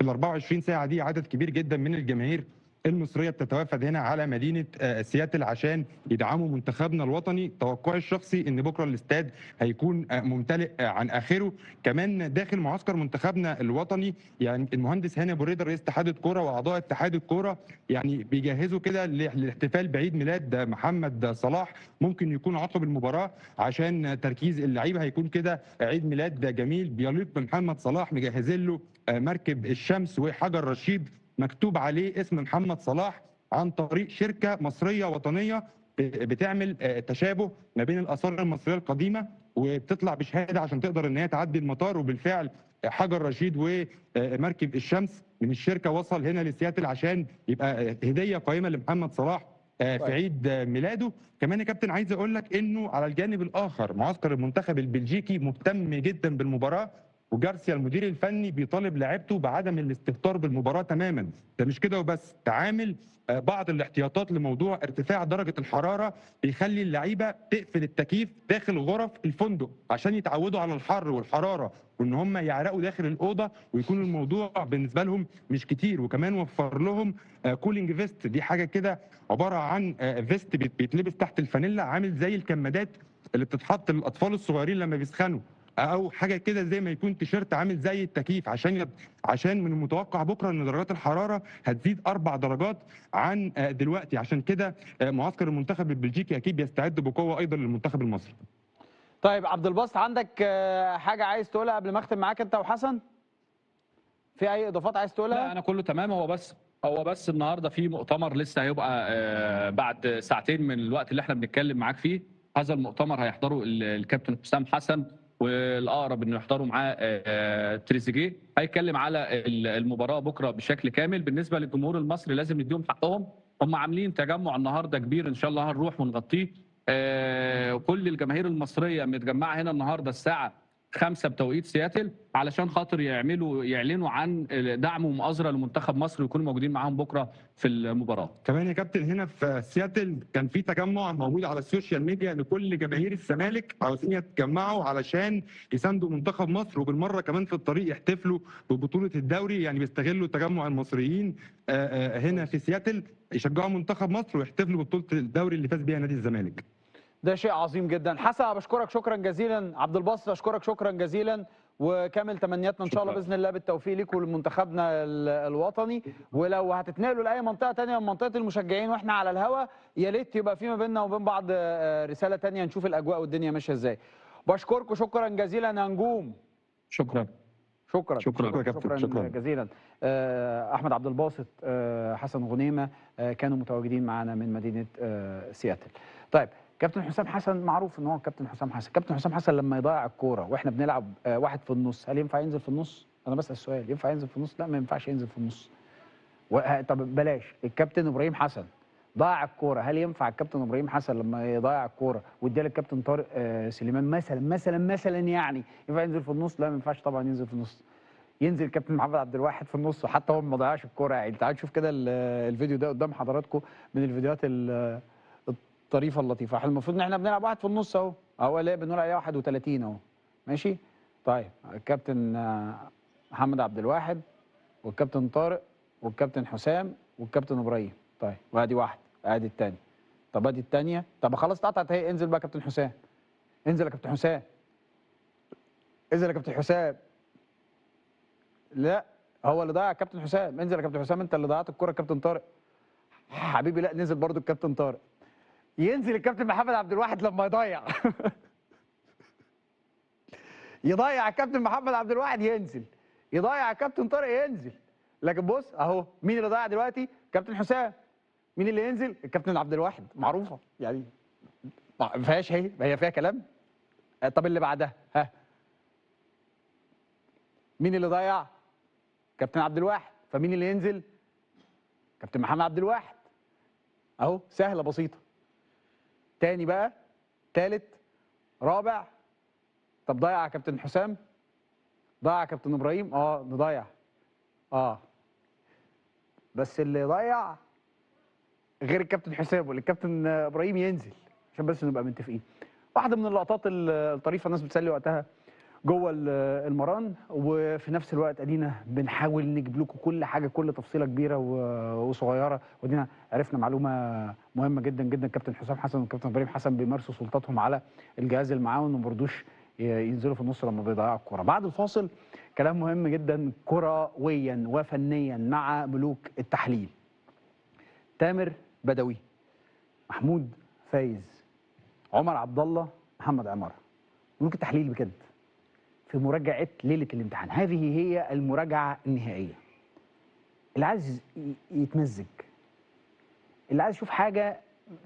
ال 24 ساعه دي عدد كبير جدا من الجماهير المصريه بتتوافد هنا على مدينه سياتل عشان يدعموا منتخبنا الوطني. توقعي الشخصي ان بكره الاستاد هيكون ممتلئ عن اخره. كمان داخل معسكر منتخبنا الوطني يعني المهندس هاني ابو ريده رئيس اتحاد الكوره واعضاء اتحاد الكوره يعني بيجهزوا كده للاحتفال بعيد ميلاد محمد صلاح، ممكن يكون عقب المباراه عشان تركيز اللعيبه هيكون كده عيد ميلاد جميل بيليق بمحمد صلاح. مجهزين له مركب الشمس وحجر رشيد مكتوب عليه اسم محمد صلاح عن طريق شركه مصريه وطنيه بتعمل تشابه ما بين الاثار المصريه القديمه، وبتطلع بشهاده عشان تقدر ان هي تعدي المطار. وبالفعل حجر رشيد ومركب الشمس من الشركه وصل هنا لسياتل عشان يبقى هديه قيمه لمحمد صلاح في عيد ميلاده. كمان يا كابتن عايز اقول لك انه على الجانب الاخر معسكر المنتخب البلجيكي مهتم جدا بالمباراه، وجارسيا المدير الفني بيطالب لاعيبته بعدم الاستهتار بالمباراه تماما. ده مش كده وبس، تعامل بعض الاحتياطات لموضوع ارتفاع درجه الحراره بيخلي اللعيبه تقفل التكييف داخل غرف الفندق عشان يتعودوا على الحر والحراره وان هم يعرقوا داخل الاوضه ويكون الموضوع بالنسبه لهم مش كتير. وكمان وفر لهم كولينج فيست، دي حاجه كده عباره عن فيست بيتلبس تحت الفانيلا عامل زي الكمادات اللي بتتحط للاطفال الصغيرين لما بيسخنوا، او حاجه كده زي ما يكون تيشيرت عامل زي التكييف عشان من المتوقع بكره ان درجات الحراره هتزيد 4 درجات عن دلوقتي. عشان كده معسكر المنتخب البلجيكي اكيد بيستعد بقوه ايضا للمنتخب المصري. طيب عبد الباسط، عندك حاجه عايز تقولها قبل ما اختم معاك انت وحسن؟ في اي اضافات عايز تقولها؟ لا انا كله تمام. هو بس هو بس النهارده في مؤتمر لسه هيبقى بعد ساعتين من الوقت اللي احنا بنتكلم معاك فيه. هذا المؤتمر هيحضره الكابتن حسام حسن، والاقرب انه يحضروا معاه تريزيجيه. هيتكلم على المباراه بكره بشكل كامل. بالنسبه للجمهور المصري لازم نديهم حقهم، هم عاملين تجمع النهارده كبير ان شاء الله هنروح ونغطيه. كل الجماهير المصريه متجمعه هنا النهارده الساعه 5 بتوقيت سياتل علشان خاطر يعلنوا عن دعم ومؤازره لمنتخب مصر ويكونوا موجودين معاهم بكره في المباراه. كمان يا كابتن هنا في سياتل كان في تجمع موجود على السوشيال ميديا لكل جماهير الزمالك عاوزين يتجمعوا علشان يساندوا منتخب مصر، وبالمره كمان في الطريق يحتفلوا ببطوله الدوري. يعني بيستغلوا تجمع المصريين هنا في سياتل يشجعوا منتخب مصر ويحتفلوا ببطوله الدوري اللي فاز بيها نادي الزمالك. ده شيء عظيم جدا. حسن بشكرك شكرا جزيلا. عبد الباسط اشكرك شكرا جزيلا، وكامل تمنياتنا ان شاء الله باذن الله بالتوفيق ليكم ولمنتخبنا الوطني. ولو هتتنقلوا لاي منطقه ثانيه من منطقه المشجعين واحنا على الهوا، يا ريت يبقى في ما بيننا وبين بعض رساله ثانيه نشوف الاجواء والدنيا ماشيه ازاي. بشكركم شكرا جزيلا يا نجوم. شكرا جزيلا. احمد عبد الباسط، حسن غنيمه كانوا متواجدين معنا من مدينه سياتل. طيب كابتن حسام حسن معروف ان هو كابتن حسام حسن. كابتن حسام حسن لما يضيع الكوره واحنا بنلعب واحد في النص، هل ينفع ينزل في النص؟ انا بسال السؤال، ينفع ينزل في النص؟ لا ما ينفعش ينزل في النص. طب بلاش الكابتن ابراهيم حسن ضاع الكوره، هل ينفع الكابتن ابراهيم حسن لما يضيع الكوره واديها للكابتن طارق سليمان مثلا يعني ينفع ينزل في النص؟ لا ما ينفعش طبعا ينزل في النص. ينزل الكابتن محمد عبد الواحد في النص، وحتى هو ما ضيعش الكوره. يعني تعالوا نشوف كده الفيديو ده قدام حضراتكم من الفيديوهات الطريفه اللطيفه. احنا المفروض ان احنا بنلعب واحد في النص اهو اللي بنقول عليه 31 اهو ماشي. طيب الكابتن محمد عبد الواحد والكابتن طارق والكابتن حسام والكابتن ابراهيم. طيب وادي واحد، ادي الثاني. طب ادي الثانيه. طب خلاص اتقطعت اهي. انزل بقى كابتن حسام، انزل يا كابتن حسام، انزل يا كابتن حسام. لا هو اللي ضيع الكابتن حسام. انزل يا كابتن حسام، انت اللي ضيعت الكره كابتن طارق حبيبي. لا نزل برضو الكابتن طارق. ينزل الكابتن محمد عبد الواحد لما يضيع يضيع الكابتن محمد عبد الواحد ينزل، يضيع الكابتن طارق ينزل. لكن بص اهو مين اللي ضيع دلوقتي؟ كابتن حسام. مين اللي ينزل؟ الكابتن عبد الواحد. معروفه يعني ما فيهاش، هي فيها كلام. طب اللي بعدها ها، مين اللي ضيع؟ كابتن عبد الواحد. فمين اللي ينزل؟ كابتن محمد عبد الواحد. اهو سهله بسيطه. تاني بقى، تالت، رابع. طب ضيع كابتن حسام؟ ضيع كابتن ابراهيم؟ ضيع. بس اللي ضيع غير الكابتن حسام والكابتن ابراهيم ينزل، عشان بس نبقى متفقين. واحده من اللقطات الطريفه الناس بتسلي وقتها جوه المران، وفي نفس الوقت ادينا بنحاول نجيب لكم كل حاجه، كل تفصيله كبيره وصغيره. ودينا عرفنا معلومه مهمه جدا جدا. كابتن حسام حسن والكابتن ابراهيم حسن بيمارسوا سلطاتهم على الجهاز المعاون وما بيرضوش ينزلوا في النص لما بيضيعوا الكوره. بعد الفاصل كلام مهم جدا كرويا وفنيا مع ملوك التحليل، تامر بدوي، محمود فايز، عمر عبد الله، محمد عماره. ملوك التحليل بجد في مراجعه ليله الامتحان. هذه هي المراجعه النهائيه. اللي عايز يتمزج، اللي عايز يشوف حاجه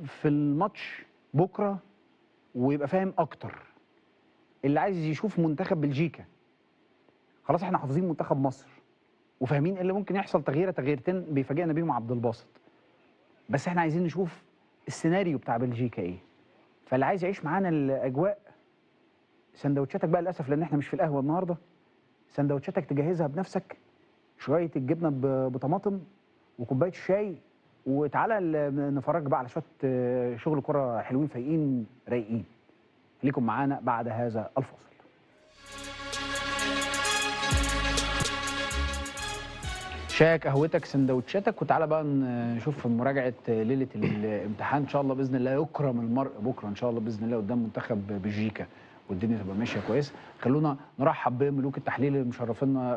في الماتش بكره ويبقى فاهم اكتر، اللي عايز يشوف منتخب بلجيكا. خلاص احنا حافظين منتخب مصر وفاهمين اللي ممكن يحصل تغييرتين بيفاجئنا بيهم عبد الباسط، بس احنا عايزين نشوف السيناريو بتاع بلجيكا ايه. فاللي عايز يعيش معانا الاجواء، سندوتشاتك بقى للاسف لان احنا مش في القهوه النهارده، سندوتشاتك تجهزها بنفسك، شويه الجبنه بطماطم وكوبايه الشاي، وتعالى نفرج بقى على شويه شغل كره حلوين فايقين رايقين. خليكم معانا بعد هذا الفاصل. شايك قهوتك سندوتشاتك، وتعالى بقى نشوف مراجعه ليله الامتحان. ان شاء الله باذن الله يكرم المرء بكره ان شاء الله باذن الله قدام منتخب بلجيكا والدنيا تبقى ماشيه كويس. خلونا نرحب بملوك التحليل اللي مشرفينا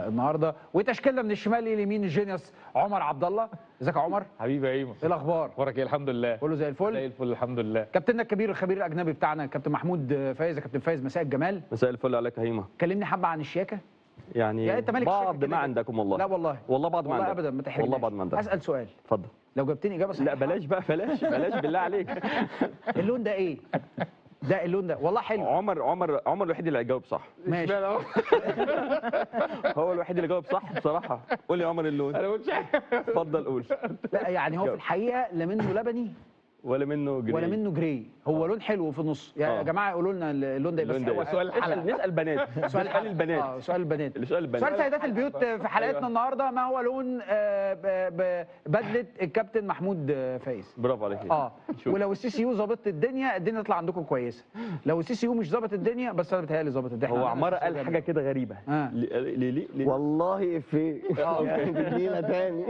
النهارده، وتشكيلنا من الشمال لليمين الجينيوس عمر عبد الله. ازيك يا عمر؟ حبيبي يا ايمن، ايه الاخبار؟ اخبارك ايه؟ الحمد لله كله زي الفل. زي الفل الحمد لله. كابتننا الكبير الخبير الاجنبي بتاعنا كابتن محمود فايز. يا كابتن فايز مساء الجمال. مساء الفل عليك يا هيما. كلمني حبه عن الشياكه يعني انت مالك بعض ما عندكم والله. لا والله بعض ما عندكم. ابدا ما تحرجناش. والله بعض ما عندكم. اسال سؤال. اتفضل. لو جبتني اجابه صحيحه. لا بلاش بقى، بلاش بالله عليك. اللون ده ايه؟ ده اللون ده والله حلو. عمر الوحيد اللي هيجاوب صح. ماشي. هو الوحيد اللي جاوب صح بصراحه. قول لي يا عمر اللون. انا مش اتفضل قول. لا يعني هو في الحقيقه لا منه لبني ولا منه جراي. ولا منه جراي، هو لون حلو في النص. يا جماعه قولوا لنا اللون ده. بس هو سؤال الحلقه. نسال بنات. سؤال البنات. سؤال البنات. سؤال البنات. سؤال سيدات البيوت في حلقتنا النهارده، ما هو لون بدله الكابتن محمود فايز؟ برافو عليك. ولو السي سي يو ظابط الدنيا تطلع عندكم كويسه. لو السي سي يو مش ظابط الدنيا، بس انا بتهيألي ظابط الدنيا. هو عمار قال حاجه كده غريبه. ليه والله في جدينا تاني.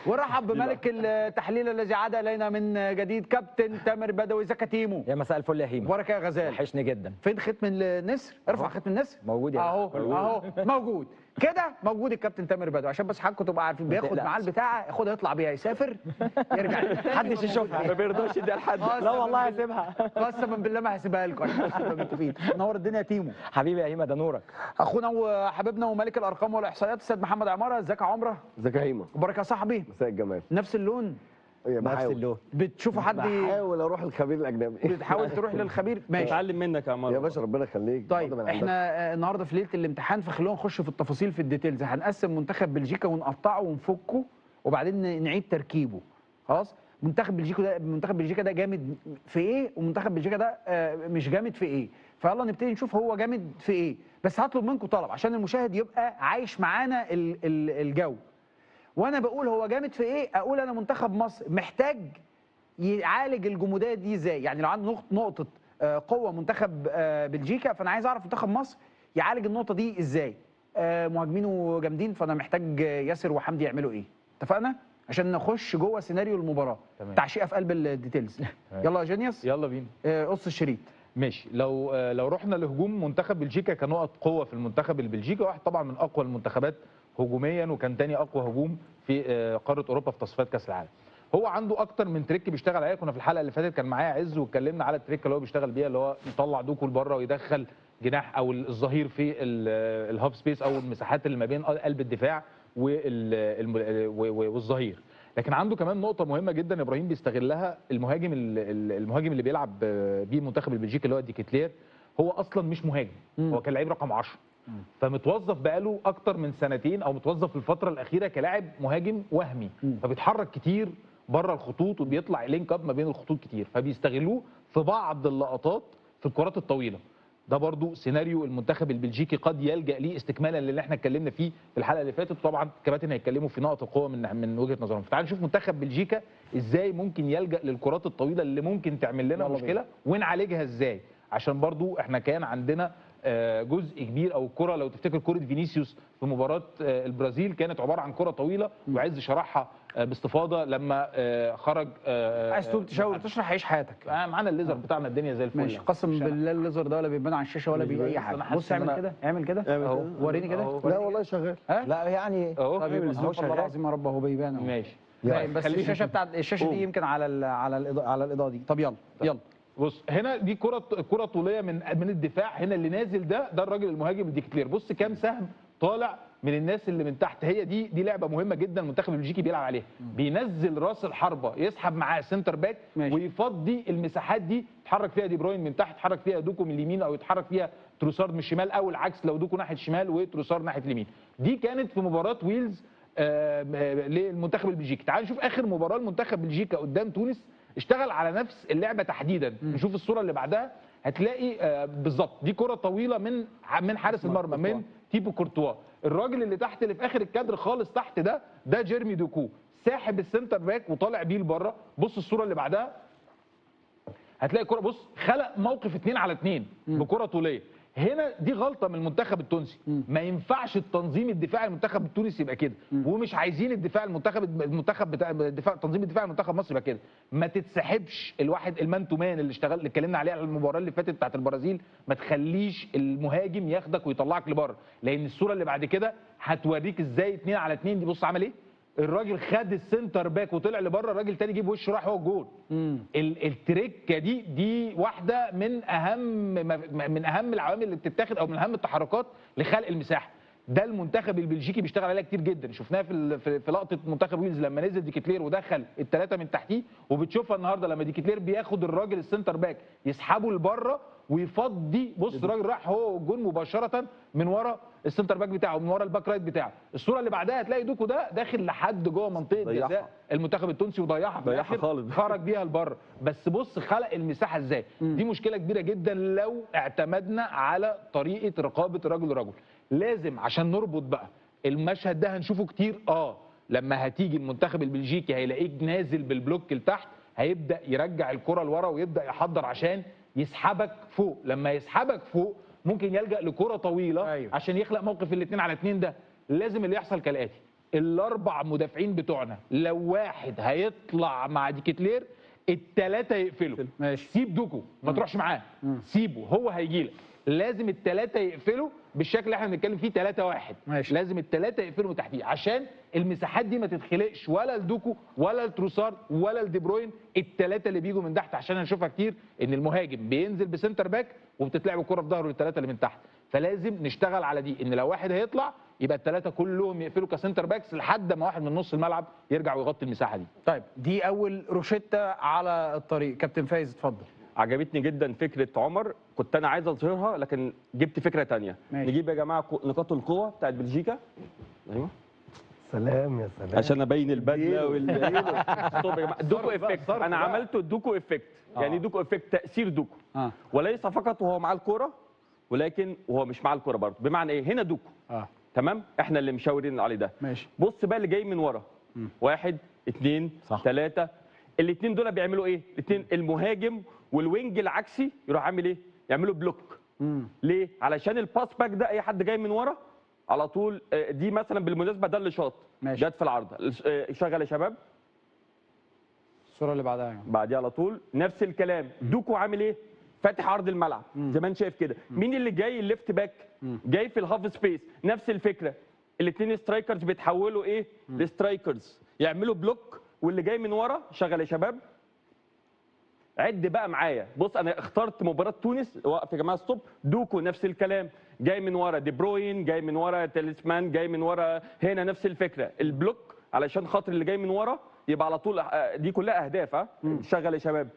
ورحب بملك التحليل الذي عاد الينا من جديد كابتن تامر بدوي زكاتيمو. يا مساء الفل يا هيما. مبارك يا غزال. وحشني جدا. فين ختم النسر؟ ارفع ختم النسر. موجود يا اهو موجود كده. موجود الكابتن تامر بدوي، عشان بس حضراتكم تبقوا عارفين بياخد معاه البتاعه، ياخدها يطلع بيها يسافر يرجع. محدش يشوفها. ما بيرضاش يديها لحد. لا والله هسيبها. قسما بالله ما هسيبها لكم. متفقين. نور الدنيا يا تيمو. حبيبي يا هيما، ده نورك. اخونا وحبيبنا وملك الارقام والاحصائيات الاستاذ محمد عماره. ازيك يا عمره؟ ازيك يا هيما؟ مبارك يا صاحبي. مساء الجمال. نفس اللون. نفس اللون. بتشوفوا حد؟ بحاول اروح للخبير الاجنبي. بتحاول تروح للخبير؟ ماشي. اتعلم منك يا عمار يا باشا، ربنا يخليك. طيب احنا النهارده في ليله الامتحان، فخلونا نخش في التفاصيل في الديتيلز. هنقسم منتخب بلجيكا ونقطعه ونفكه وبعدين نعيد تركيبه. خلاص؟ منتخب بلجيكا ده جامد في ايه، ومنتخب بلجيكا ده مش جامد في ايه. فيلا نبتدي نشوف هو جامد في ايه. بس هطلب منكم طلب عشان المشاهد يبقى عايش معانا الجو. وانا بقول هو جامد في ايه، اقول انا منتخب مصر محتاج يعالج الجموديه دي ازاي. يعني لو عنده نقطه قوه منتخب بلجيكا، فانا عايز اعرف منتخب مصر يعالج النقطه دي ازاي. مهاجمينه جامدين، فانا محتاج ياسر وحمدي يعملوا ايه. اتفقنا؟ عشان نخش جوه سيناريو المباراه. تعشيقه في قلب الديتيلز. يلا يا جينيوس. يلا بينا. قص الشريط. ماشي. لو رحنا لهجوم منتخب بلجيكا كنقط قوه في المنتخب البلجيكي، واحد طبعا من اقوى المنتخبات هجوميا، وكان تاني اقوى هجوم في قاره اوروبا في تصفيات كاس العالم. هو عنده اكتر من تريك بيشتغل عليها. كنا في الحلقه اللي فاتت كان معايا عز واتكلمنا على التريك اللي هو بيشتغل بيها، اللي هو يطلع دوكو لبره ويدخل جناح او الظهير في الهاف سبيس او المساحات اللي ما بين قلب الدفاع والظهير. لكن عنده كمان نقطه مهمه جدا ابراهيم بيستغلها. المهاجم اللي بيلعب بيه المنتخب البلجيكي اللي هو ديكتلير، هو اصلا مش مهاجم، هو كان لعيب رقم 10. فمتوظف بقاله اكتر من سنتين، او متوظف في الفتره الاخيره كلاعب مهاجم وهمي، فبيتحرك كتير بره الخطوط وبيطلع لينك اب ما بين الخطوط كتير، فبيستغلوه في بعض اللقطات في الكرات الطويله. ده برضو سيناريو المنتخب البلجيكي قد يلجا ليه استكمالا للي احنا اتكلمنا فيه في الحلقه اللي فاتت. طبعا الكباتن هيتكلموا في نقط القوه من وجهه نظرهم. فتعالوا نشوف منتخب بلجيكا ازاي ممكن يلجا للكرات الطويله اللي ممكن تعمل لنا مشكله ونعالجها ازاي. عشان برضو احنا كان عندنا جزء كبير، او الكره لو تفتكر كره فينيسيوس في مباراه البرازيل كانت عباره عن كره طويله وعز شرحها باستفاضه لما خرج. عايز تقوم تشاور تشرح عيش حياتك. معانا الليزر بتاعنا الدنيا زي الفل. ماشي. قسم بالله الليزر ده ولا بيبان على الشاشه ولا اي حاجه. بص اعمل كده، اعمل كده اهو، وريني كده. لا والله شغال. لا يعني اهو والله العظيم يا رب اهو بيبان اهو. ماشي. بس الشاشه بتاعت الشاشه دي يمكن على الاضاءه دي. طب يلا بص هنا دي كره طوليه من الدفاع. هنا اللي نازل ده الراجل المهاجم الديكتلير. بص كام سهم طالع من الناس اللي من تحت. هي دي لعبه مهمه جدا المنتخب البلجيكي بيلعب عليها. بينزل راس الحربه يسحب معاه سنتر باك ويفضي المساحات دي، يتحرك فيها دي بروين من تحت، يتحرك فيها دوكو من اليمين، او يتحرك فيها تروسارد من الشمال، او العكس لو دوكو ناحيه الشمال وتروسارد ناحيه اليمين. دي كانت في مباراه ويلز للمنتخب البلجيكي. تعال نشوف اخر مباراه المنتخب بلجيكا قدام تونس اشتغل على نفس اللعبه تحديدا. نشوف الصوره اللي بعدها هتلاقي بالظبط دي كره طويله من حارس المرمى من تيبو كورتوا. الراجل اللي تحت اللي في اخر الكادر خالص تحت ده جيرمي دوكو، ساحب السنتر باك وطالع بيه لبره. بص الصوره اللي بعدها هتلاقي كره، بص خلق موقف 2 على 2 بكره طوليه. هنا دي غلطه من المنتخب التونسي. ما ينفعش التنظيم الدفاعي المنتخب التونسي يبقى كده، ومش عايزين المنتخب بتاع تنظيم الدفاع المنتخب مصر يبقى كده. ما تتسحبش الواحد المان تو مان اللي اتكلمنا عليه على المباراه اللي فاتت بتاعت البرازيل. ما تخليش المهاجم ياخدك ويطلعك لبره، لان الصوره اللي بعد كده هتوريك ازاي 2 على 2 دي. بص عمل ايه؟ الراجل خد السنتر باك وطلع لبره، الراجل تاني جيب وشه راح هو الجول. التريكه دي واحده من اهم العوامل اللي بتتاخد، او من اهم التحركات لخلق المساحه. ده المنتخب البلجيكي بيشتغل عليها كتير جدا، شفناها في لقطه منتخب ويلز لما نزل ديكتلير ودخل الثلاثه من تحتيه، وبتشوفها النهارده لما ديكتلير بياخد الراجل السنتر باك يسحبه لبره ويفضي. بص الراجل راح هو والجون مباشره من ورا السنتر باك بتاعه، من ورا الباك رايت بتاعه. الصوره اللي بعدها هتلاقي دوكو ده داخل لحد جوه منطقه جزاء المنتخب التونسي وضيعها في الاخر خالص، خرج بيها لبره. بس بص خلق المساحه ازاي. دي مشكله كبيره جدا لو اعتمدنا على طريقه رقابه الرجل لرجل. لازم عشان نربط بقى المشهد ده هنشوفه كتير. لما هتيجي المنتخب البلجيكي هيلاقيك نازل بالبلوك لتحت، هيبدا يرجع الكره لورا ويبدا يحضر عشان يسحبك فوق. لما يسحبك فوق ممكن يلجأ لكرة طويلة عشان يخلق موقف الاثنين على اثنين. ده لازم اللي يحصل كالآتي: الاربع مدافعين بتوعنا لو واحد هيطلع مع ديكتلير الثلاثه يقفلوا. ماشي. سيب دوكو ما تروحش معاه، سيبه هو هيجي لك. لازم الثلاثه يقفلوا بالشكل اللي احنا بنتكلم فيه 3-1. ماشي. لازم الثلاثه يقفلوا تحتيه عشان المساحات دي ما تتخلقش ولا لدوكو ولا لتروسار ولا لدي بروين، الثلاثه اللي بيجوا من تحت. عشان هنشوفها كتير ان المهاجم بينزل بسنتر باك وبتتلعب الكره في ظهره للثلاثه اللي من تحت. فلازم نشتغل على دي، ان لو واحد هيطلع يبقى الثلاثه كلهم يقفلوا كسنتر باكس لحد ما واحد من نص الملعب يرجع ويغطي المساحه دي. طيب دي اول روشته على الطريق. كابتن فايز اتفضل. عجبتني جدا فكره عمر، كنت انا عايز اظهرها لكن جبت فكره ثانيه. نجيب يا جماعه نقاط القوه بتاعت بلجيكا. ايوه سلام يا سلام، عشان ابين البدله طب يا جماعه دوكو افكت، انا عملته الدوكو افكت. يعني دوكو افكت تاثير دوكو، وليس فقط وهو معاه الكوره ولكن وهو مش معاه الكوره برضه. بمعنى ايه؟ هنا دوكو تمام، احنا اللي مشاورين عليه ده. ماشي. بص بقى اللي جاي من ورا، 1 2 3، الاثنين دول بيعملوا ايه؟ الاثنين المهاجم والوينج العكسي يروح عامل ايه؟ يعملوا بلوك. ليه؟ علشان الباس باك ده اي حد جاي من ورا على طول. دي مثلا بالمناسبه ده اللي شاط جت في العارضه. شغل يا شباب الصوره اللي بعدها يعني. بعديها على طول نفس الكلام. دوكو عامل ايه؟ فاتح عرض الملعب زي ما انت شايف كده. مين اللي جاي؟ الليفت باك جاي في الهاف سبيس. نفس الفكره، الاثنين سترايكرز بيتحولوا ايه؟ لسترايكرز يعملوا بلوك. واللي جاي من ورا شغل يا شباب، عد بقى معايا. بص انا اخترت مباراه تونس، وقف يا جماعه ستوب. دوكو نفس الكلام، جاي من ورا دي بروين، جاي من ورا تاليسمان، جاي من ورا. هنا نفس الفكره، البلوك علشان خاطر اللي جاي من ورا يبقى على طول. دي كلها اهداف. شغل يا شباب.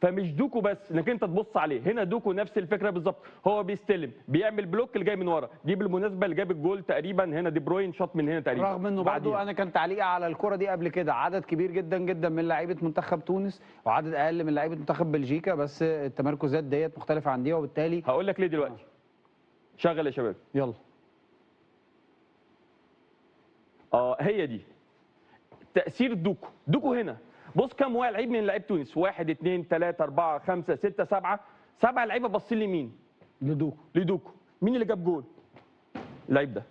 فمش دوكو بس انك انت تبص عليه، هنا دوكو نفس الفكره بالظبط، هو بيستلم بيعمل بلوك اللي جاي من ورا. دي بالمناسبه اللي جاب الجول تقريبا هنا دي بروين شاط من هنا تقريبا. رغم انه برضه انا كان تعليقي على الكره دي قبل كده، عدد كبير جدا جدا من لعيبه منتخب تونس وعدد اقل من لعيبه منتخب بلجيكا، بس التمركزات ديت مختلفه عن دي، وبالتالي هقول لك ليه دلوقتي. شغل يا شباب يلا. هي دي تاثير دوكو. دوكو هنا بص كام لعيب من لعيبه تونس، 1 2 3 4 5 6 7 7 لعيبه باصين لمين؟ لدوكو. مين اللي جاب جول؟ اللعيب ده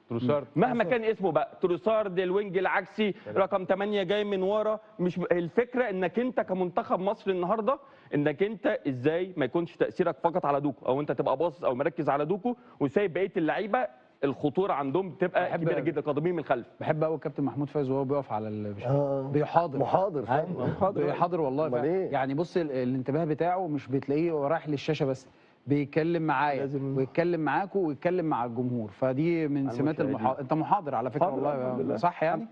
تروسارد. مهما كان اسمه بقى، تروسارد الوينج العكسي رقم 8 جاي من ورا. مش الفكره انك انت كمنتخب مصر النهارده انك انت ازاي ما يكونش تاثيرك فقط على دوكو، او انت تبقى باصص او مركز على دوكو وسايب بقيه اللعيبه الخطوره عندهم بتبقى كبيره جدا قادمين من الخلف. بحب قوي الكابتن محمود فايز وهو بيقف على بيحاضر بيحاضر والله. يعني بص الانتباه بتاعه مش بتلاقيه رايح للشاشه بس، بيتكلم معايا ويتكلم معاكم ويتكلم مع الجمهور. فدي من سمات المحاضر. انت محاضر على فكره والله صح يعني.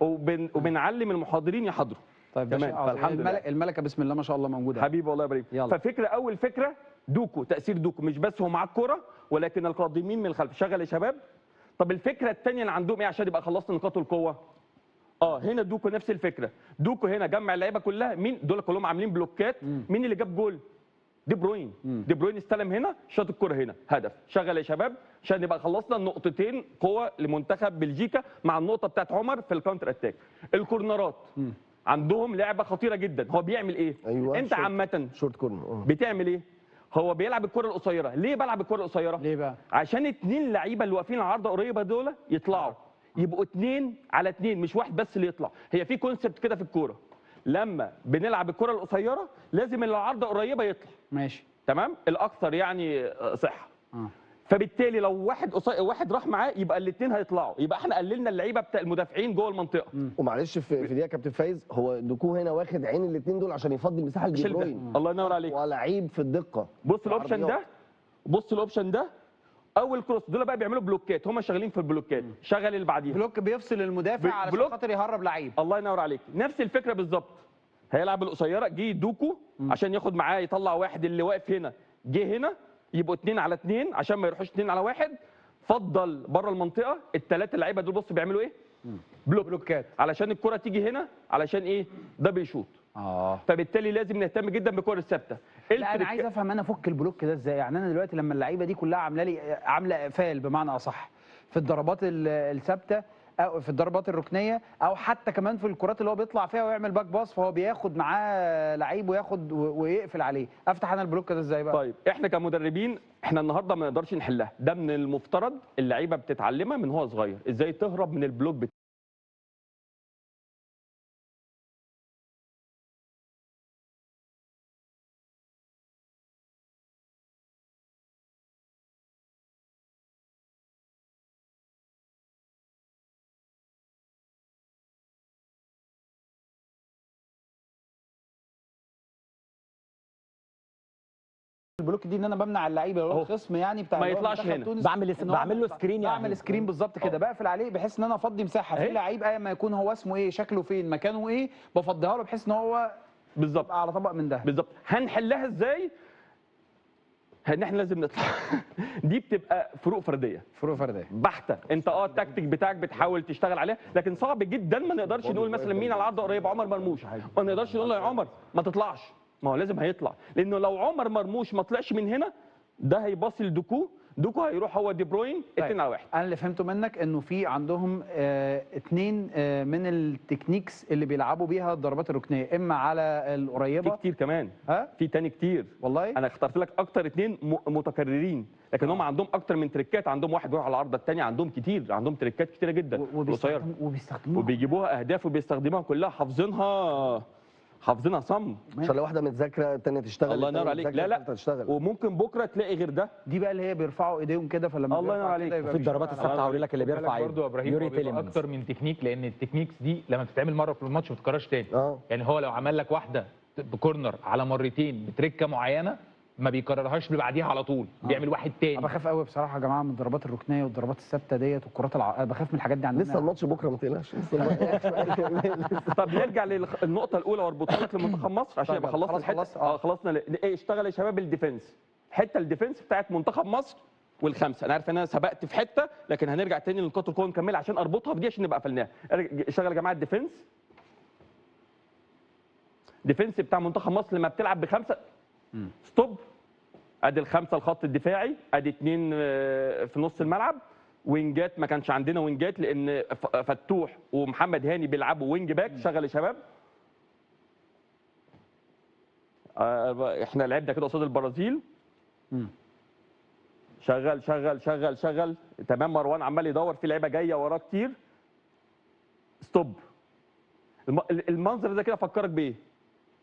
وبنعلم المحاضرين يحضروا. طيب فالحمد لله الملكه بسم الله ما شاء الله موجوده. حبيبي والله يبارك. ففكره اول فكره دوكو، تاثير دوكو مش بس هو معاه الكوره ولكن القادمين من الخلف. شغل يا شباب. طب الفكره الثانيه اللي عندهم ايه عشان يبقى خلصنا نقاط القوه؟ هنا دوكو نفس الفكره. دوكو هنا جمع اللعيبه كلها. مين دول كلهم عاملين بلوكات؟ مين اللي جاب جول؟ دي بروين. دي بروين استلم هنا شاط الكره هنا هدف. شغل يا شباب عشان يبقى خلصنا النقطتين قوه لمنتخب بلجيكا مع النقطه بتاعت عمر في الكاونتر اتاك. الكورنرات عندهم لعبه خطيره جدا. هو بيعمل ايه؟ أيوة انت عامه شورت كورنر بتعمل ايه؟ هو بيلعب الكره القصيره. ليه بلعب الكره القصيره؟ ليه بقى؟ عشان 2 لعيبه اللي واقفين على العارضه قريبه دول يطلعوا، يبقوا 2 على 2، مش واحد بس اللي يطلع. هي في كونسبت كده في الكوره، لما بنلعب الكره القصيره لازم اللي العارضه قريبه يطلع. ماشي تمام، الاكثر يعني صحه. فبالتالي لو واحد راح معاه يبقى الاثنين هيطلعوا، يبقى احنا قللنا اللعيبه بتاع المدافعين جوه المنطقه. ومعلش في دي يا كابتن فايز، هو دوكو هنا واخد عين الاثنين دول عشان يفضي المساحه لدي بروين. الله ينور عليك. ولعيب في الدقه. بص الاوبشن ده، بص الاوبشن ده اول كروس دول بقى بيعملوا بلوكات، هم شغالين في البلوكات، شغل اللي بعديها بلوك بيفصل المدافع علشان بلوك. خاطر يهرب لعيب. الله ينور عليك، نفس الفكره بالظبط. هيلعب القصيره، جه دوكو عشان ياخد معاه يطلع واحد اللي واقف هنا، جه هنا يبقوا 2 على 2 عشان ما يروحوش 2 على 1. فضل بره المنطقه الثلاثه اللعيبه دول، بص بيعملوا ايه؟ بلوكات علشان الكره تيجي هنا، علشان ايه؟ ده بيشوط. فبالتالي لازم نهتم جدا بالكره الثابته. لا انا عايز افهم انا افك البلوك ده ازاي. يعني انا دلوقتي لما اللعيبه دي كلها عامله اقفال بمعنى اصح في الضربات الثابته او في الضربات الركنيه، او حتى كمان في الكرات اللي هو بيطلع فيها ويعمل باك باص، فهو بياخد معاه لعيب وياخد ويقفل عليه، افتح انا البلوك ده ازاي بقى؟ طيب احنا كمدربين احنا النهارده ما نقدرش نحلها، ده من المفترض اللعيبه بتتعلمها من هو صغير، ازاي تهرب من البلوك البلوك دي ان انا بمنع اللعيبه اللي هو الخصم يعني بتاع ما يطلعش هنا، بعمل له سكرين، يعني بعمل سكرين بالظبط كده، بقفل عليه بحيث ان انا افضي مساحه في لعيب ايا ما يكون هو اسمه ايه، شكله فين، مكانه ايه، بفضيها له بحيث ان هو بالظبط على طبق من ده. بالظبط. هنحلها ازاي؟ ان احنا لازم نطلع دي بتبقى فروق فرديه بحته. انت التكتيك بتاعك بتحاول تشتغل عليها، لكن صعب جدا. ما نقدرش نقول مثلا مين على عرضه قريب، عمر مرموش، ما نقدرش نقول له يا عمر ما تطلعش، ما هو لازم هيطلع، لانه لو عمر مرموش ما طلعش من هنا ده هيباصي لدوكو، دوكو هيروح هو دي بروين 2 على 1. انا اللي فهمته منك انه في عندهم 2 من التكنيكس اللي بيلعبوا بيها الضربات الركنيه، اما على القريبه في كتير كمان، في تاني كتير والله. انا اخترت لك اكتر 2 متكررين، لكن هم عندهم اكتر من تريكات. عندهم واحد بيروح على العارضه الثانيه، عندهم كتير، عندهم تريكات كتيره جدا وبيستخدموها وبيجيبوها اهداف وبيستخدموها كلها، حافظينها صم، عشان لو واحده متذاكره الثانيه تشتغل. الله ينور عليك. لا تشتغل. وممكن بكره تلاقي غير ده. دي بقى اللي هي بيرفعوا ايديهم كده، فلما الله ينور عليك. في الضربات الثابته هقول لك اللي بيرفع برضه يا ابراهيم يوري تيليمانز اكتر من تكنيك، لان التكنيكس دي لما بتتعمل مره في الماتش ما بتتكررش تاني. يعني هو لو عمل لك واحده بكورنر على مرتين بتركه معينه ما بيكررهاش اللي بعديها على طول، بيعمل واحد تاني. انا بخاف قوي بصراحه يا جماعه من الضربات الركنيه والضربات الثابته ديت والكرات بخاف من الحاجات دي عندنا. لسه الماتش بكره ما تقلقش. طب نرجع للنقطه الاولى واربطها لك لمنتخب مصر عشان يبقى خلصنا خلصنا ايه. اشتغل يا شباب الديفنس، حته الديفنس بتاعت منتخب مصر والخمسه. انا عارف ان انا سبقت في حته، لكن هنرجع تاني لنقاط القوه نكملها عشان اربطها بدي عشان نبقى قفلناها. اشتغل يا جماعه الديفنس. ديفنس بتاع منتخب مصر لما بتلعب بخمسه ستوب، ادي الخمسه الخط الدفاعي، ادي 2 في نص الملعب، وينجات ما كانش عندنا وينجات لان فتوح ومحمد هاني بيلعبوا وينج باك. شغل يا شباب. احنا لعبنا كده قصاد البرازيل. شغل شغل شغل شغل تمام. مروان عمال يدور في لعيبه جايه وراه كتير. ستوب. المنظر ده كده فكرك بايه؟